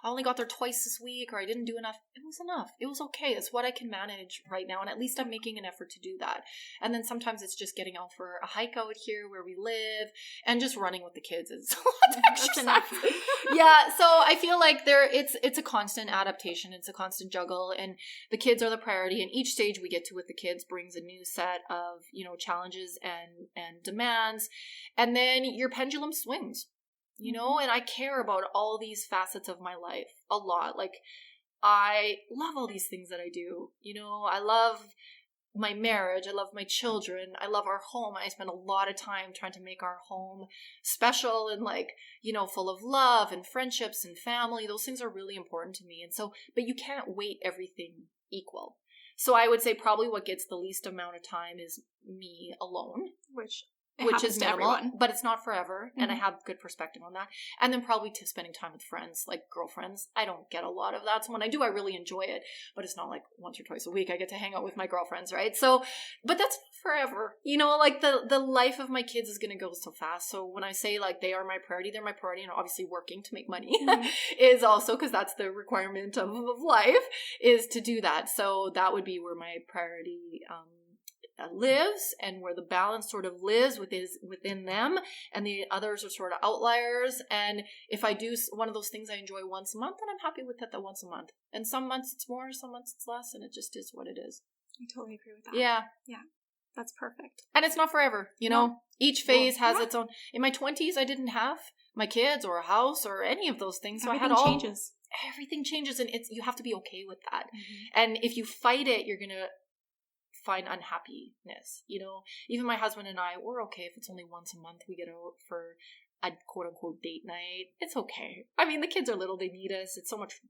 only got there twice this week, or I didn't do enough. It was enough. It was okay. It's what I can manage right now, and at least I'm making an effort to do that. And then sometimes it's just getting out for a hike out here where we live, and just running with the kids is a lot of exercise. Yeah, so I feel like it's a constant adaptation. It's a constant juggle, and the kids are the priority. And each stage we get to with the kids brings a new set of challenges and demands, and then your pendulum swings. And I care about all these facets of my life a lot. Like, I love all these things that I do. I love my marriage. I love my children. I love our home. I spend a lot of time trying to make our home special and like, you know, full of love and friendships and family. Those things are really important to me. And so, but you can't weight everything equal. So I would say probably what gets the least amount of time is me alone. Which is minimal, but it's not forever. Mm-hmm. And I have good perspective on that. And then probably to spending time with friends, like girlfriends. I don't get a lot of that. So when I do, I really enjoy it, but it's not like once or twice a week I get to hang out with my girlfriends, right? So, but that's forever. You know, like the life of my kids is going to go so fast. So when I say like they are my priority, they're my priority, and obviously working to make money mm-hmm. is also, because that's the requirement of life, is to do that. So that would be where my priority lives, and where the balance sort of lives within them, and the others are sort of outliers. And if I do one of those things I enjoy once a month, then I'm happy with that once a month. And some months it's more, some months it's less, and it just is what it is. I totally agree with that. Yeah, that's perfect. And it's not forever, you know. Each phase has its own. In my 20s I didn't have my kids or a house or any of those things, so everything everything changes, and you have to be okay with that. Mm-hmm. And if you fight it, you're gonna find unhappiness. You know, even my husband and I, we're okay if it's only once a month we get out for a quote unquote date night. It's okay. I mean, the kids are little, they need us. It's so much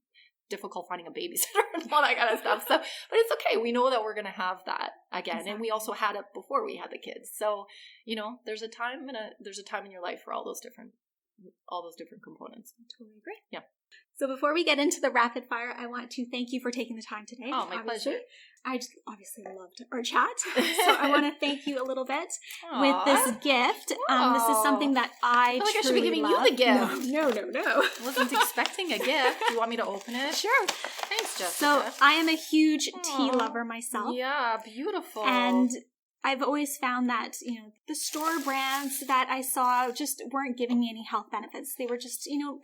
difficult finding a babysitter and all that kind of stuff. So, but it's okay. We know that we're going to have that again. Exactly. And we also had it before we had the kids. So, you know, there's a time in your life for all those different components. I totally agree. Yeah. So before we get into the rapid fire, I want to thank you for taking the time today. Oh, my pleasure. I just obviously loved our chat. So I want to thank you a little bit with this gift. This is something that I feel like I should be giving you the gift. No. I wasn't expecting a gift. Do you want me to open it? Sure. Thanks, Jessica. So I am a huge tea lover myself. Yeah, beautiful. And I've always found that, you know, the store brands that I saw just weren't giving me any health benefits. They were just, you know,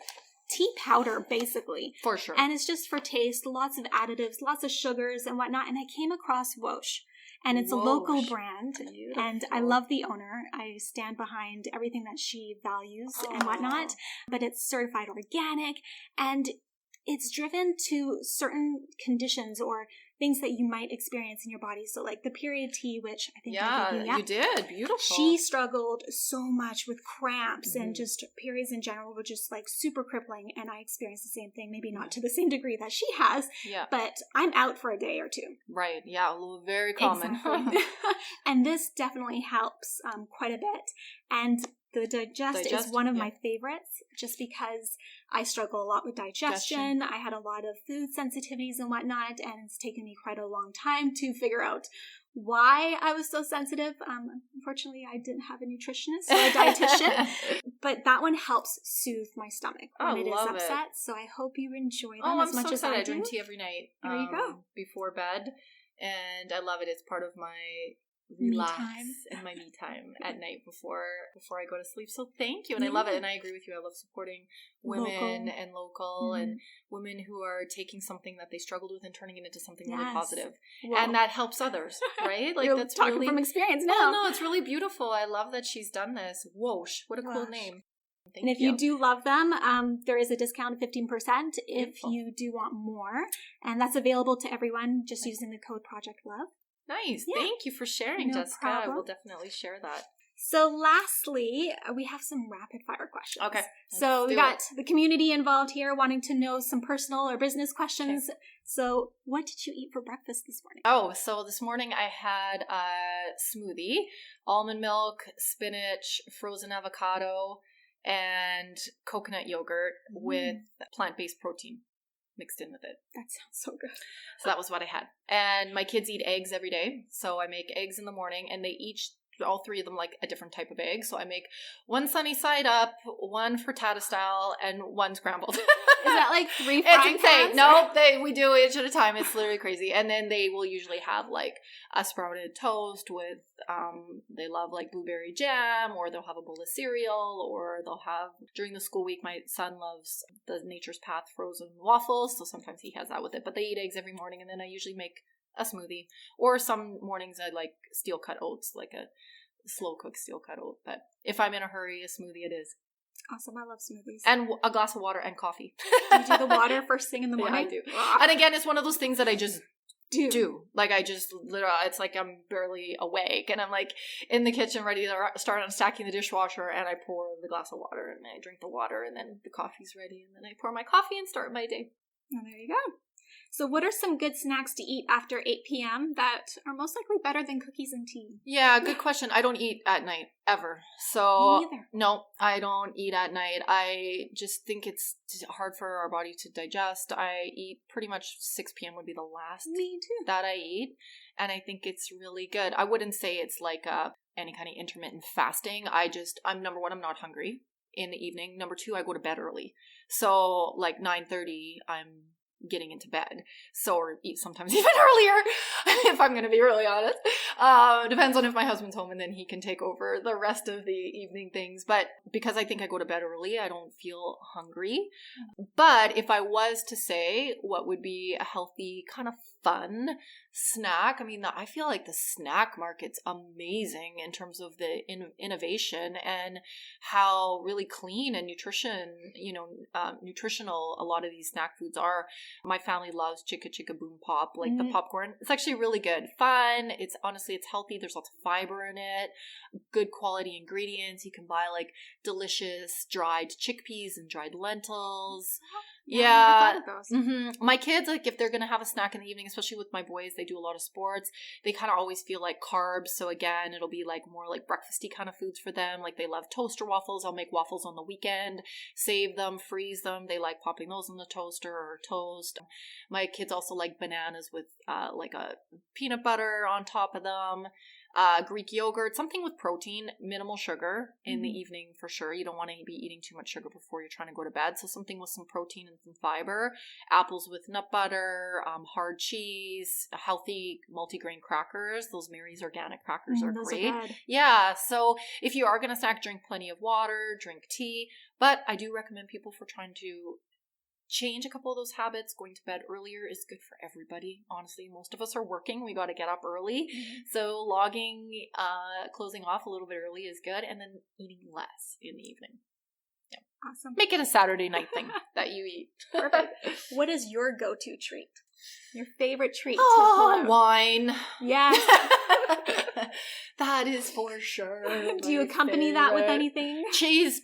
tea powder, basically. For sure. And it's just for taste, lots of additives, lots of sugars and whatnot. And I came across Whoosh. And it's a local brand. Beautiful. And I love the owner. I stand behind everything that she values and whatnot. But it's certified organic. And it's driven to certain conditions or things that you might experience in your body. So like the period tea, which I think you did. Beautiful. She struggled so much with cramps and just periods in general were just like super crippling. And I experienced the same thing, maybe not to the same degree that she has, but I'm out for a day or two. Right. Yeah. Very common. Exactly. And this definitely helps quite a bit. And the Digest is one of my favorites just because I struggle a lot with digestion. I had a lot of food sensitivities and whatnot, and it's taken me quite a long time to figure out why I was so sensitive. Unfortunately, I didn't have a nutritionist or a dietitian, but that one helps soothe my stomach when it is upset. So I hope you enjoy them as much as I do. I drink tea every night. There you go. Before bed, and I love it. It's part of my relax and my me time at night before I go to sleep. So thank you. And I love it. And I agree with you. I love supporting women and local and women who are taking something that they struggled with and turning it into something really positive. Whoa. And that helps others, right? Like that's talking really, from experience now. Oh, no, it's really beautiful. I love that she's done this. Whoosh. What a cool name. And if you do love them, there is a discount of 15% if you do want more. And that's available to everyone just using the code Project Love. Nice. Yeah. Thank you for sharing, Jessica. Problem. I will definitely share that. So lastly, we have some rapid fire questions. Okay. So we got the community involved here wanting to know some personal or business questions. Okay. So what did you eat for breakfast this morning? Oh, so this morning I had a smoothie, almond milk, spinach, frozen avocado, and coconut yogurt with plant-based protein mixed in with it. That sounds so good. So that was what I had. And my kids eat eggs every day. So I make eggs in the morning, and they each, all three of them, like a different type of egg. So I make one sunny side up, one frittata style, and one scrambled. Is that like 3 frying pans? No, we do each at a time. It's literally crazy. And then they will usually have like a sprouted toast with, they love like blueberry jam, or they'll have a bowl of cereal, or they'll have, during the school week, my son loves the Nature's Path frozen waffles. So sometimes he has that with it. But they eat eggs every morning, and then I usually make a smoothie. Or some mornings I like steel cut oats, like a slow cooked steel cut oat. But if I'm in a hurry, a smoothie it is. Awesome. I love smoothies. And a glass of water and coffee. Do you do the water first thing in the morning? Yeah, I do. And again, it's one of those things that I just do. Like I just literally, it's like I'm barely awake and I'm like in the kitchen ready to start unstacking the dishwasher, and I pour the glass of water and I drink the water, and then the coffee's ready, and then I pour my coffee and start my day. Oh, there you go. So what are some good snacks to eat after 8 p.m. that are most likely better than cookies and tea? Yeah, good question. I don't eat at night ever. So Me neither. no, I don't eat at night. I just think it's hard for our body to digest. I eat pretty much 6 p.m. would be the last Me too. that I eat. And I think it's really good. I wouldn't say it's like any kind of intermittent fasting. I'm number one, I'm not hungry in the evening. Number two, I go to bed early. So like 9:30, I'm getting into bed. So, or eat sometimes even earlier, if I'm going to be really honest. Depends on if my husband's home, and then he can take over the rest of the evening things. But because I think I go to bed early, I don't feel hungry. But if I was to say what would be a healthy, kind of fun snack, I mean, I feel like the snack market's amazing in terms of the innovation and how really clean and nutritional a lot of these snack foods are. My family loves Chicka Chicka Boom Pop, like the popcorn. It's actually really good. Fun. It's healthy. There's lots of fiber in it. Good quality ingredients. You can buy like delicious dried chickpeas and dried lentils. Yeah. My kids, like if they're going to have a snack in the evening, especially with my boys, they do a lot of sports. They kind of always feel like carbs. So again, it'll be like more like breakfasty kind of foods for them. Like they love toaster waffles. I'll make waffles on the weekend, save them, freeze them. They like popping those in the toaster or toast. My kids also like bananas with like a peanut butter on top of them. Greek yogurt, something with protein, minimal sugar in the evening for sure. You don't want to be eating too much sugar before you're trying to go to bed. So something with some protein and some fiber. Apples with nut butter, hard cheese, healthy multigrain crackers. Those Mary's organic crackers are great. Yeah. So if you are going to snack, drink plenty of water, drink tea. But I do recommend people for trying to change a couple of those habits. Going to bed earlier is good for everybody. Honestly, most of us are working. We got to get up early. So closing off a little bit early is good. And then eating less in the evening. Yeah. Awesome. Make it a Saturday night thing that you eat. Perfect. What is your go-to treat? Your favorite treat? Oh, wine. Yes. That is for sure. Do you accompany that with anything? Cheese.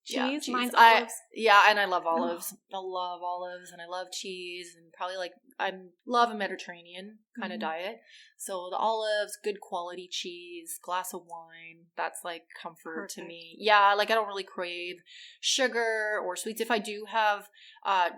Yeah, cheese. Mine's olives. And I love olives. I love olives and I love cheese, and probably I love a Mediterranean kind of diet. So the olives, good quality cheese, glass of wine, that's like comfort to me. Yeah, like I don't really crave sugar or sweets. If I do have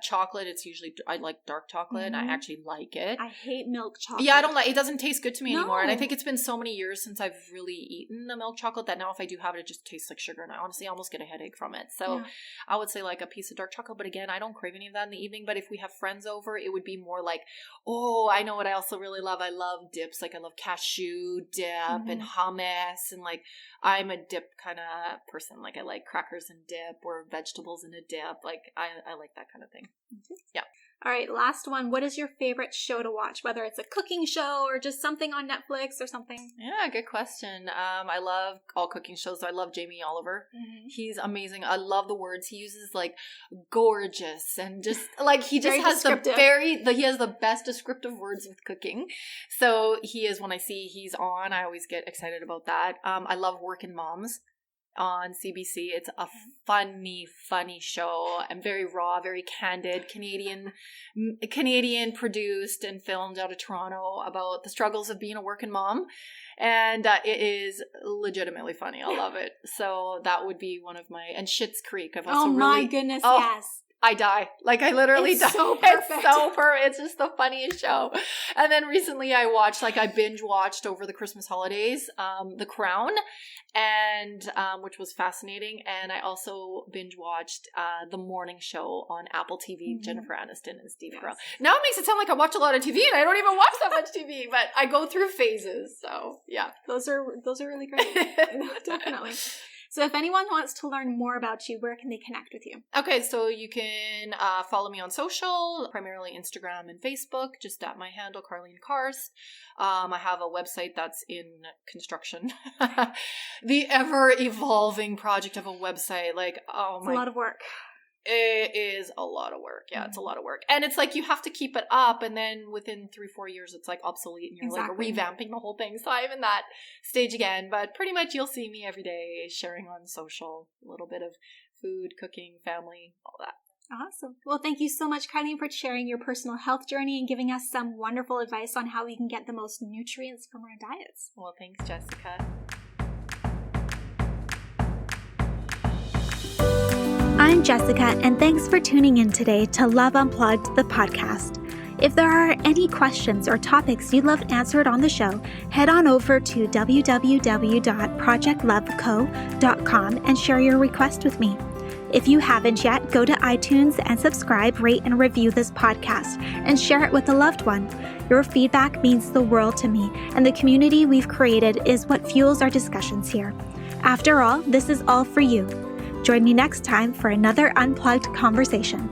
chocolate, it's usually, I like dark chocolate and I actually like it. I hate milk chocolate. Yeah, it doesn't taste good to me anymore. And I think it's been so many years since I've really eaten a milk chocolate that now if I do have it, it just tastes like sugar, and I honestly almost get a headache from it. So I would say like a piece of dark chocolate, but again, I don't crave any of that in the evening. But if we have friends over, it would be more like, I know what I also really love. I love dips. Like I love cashew dip and hummus, and like I'm a dip kind of person. Like I like crackers and dip or vegetables in a dip. Like I like that kind of thing. Yeah. All right, last one. What is your favorite show to watch? Whether it's a cooking show or just something on Netflix or something. Yeah, good question. I love all cooking shows. I love Jamie Oliver. He's amazing. I love the words he uses, like gorgeous, and just like he just has he has the best descriptive words with cooking. So he is, when I see he's on, I always get excited about that. I love Working Moms on CBC. It's a funny show and very raw, very candid, Canadian produced and filmed out of Toronto about the struggles of being a working mom. And it is legitimately funny. I love it. So that would be one of my, and Schitt's Creek. I've also goodness, yes. I die. Like I literally die. So perfect. It's so perfect. It's just the funniest show. And then recently I binge watched over the Christmas holidays, The Crown, and which was fascinating. And I also binge watched The Morning Show on Apple TV, Jennifer Aniston and Steve Carell. Now it makes it sound like I watch a lot of TV, and I don't even watch that much TV, but I go through phases. So yeah, those are really great. Definitely. So if anyone wants to learn more about you, where can they connect with you? Okay, so you can follow me on social, primarily Instagram and Facebook, just at my handle, Carlene Karst. I have a website that's in construction. The ever-evolving project of a website. Like, it's a lot of work. It is a lot of work. Yeah, it's a lot of work. And it's like you have to keep it up, and then within 3-4 years it's like obsolete and you're like revamping the whole thing. So I'm in that stage again, but pretty much you'll see me every day sharing on social, a little bit of food, cooking, family, all that. Awesome. Well, thank you so much, Carlene, for sharing your personal health journey and giving us some wonderful advice on how we can get the most nutrients from our diets. Well, thanks, Jessica. I'm Jessica, and thanks for tuning in today to Love Unplugged, the podcast. If there are any questions or topics you'd love answered on the show, head on over to www.projectloveco.com and share your request with me. If you haven't yet, go to iTunes and subscribe, rate, and review this podcast and share it with a loved one. Your feedback means the world to me, and the community we've created is what fuels our discussions here. After all, this is all for you. Join me next time for another unplugged conversation.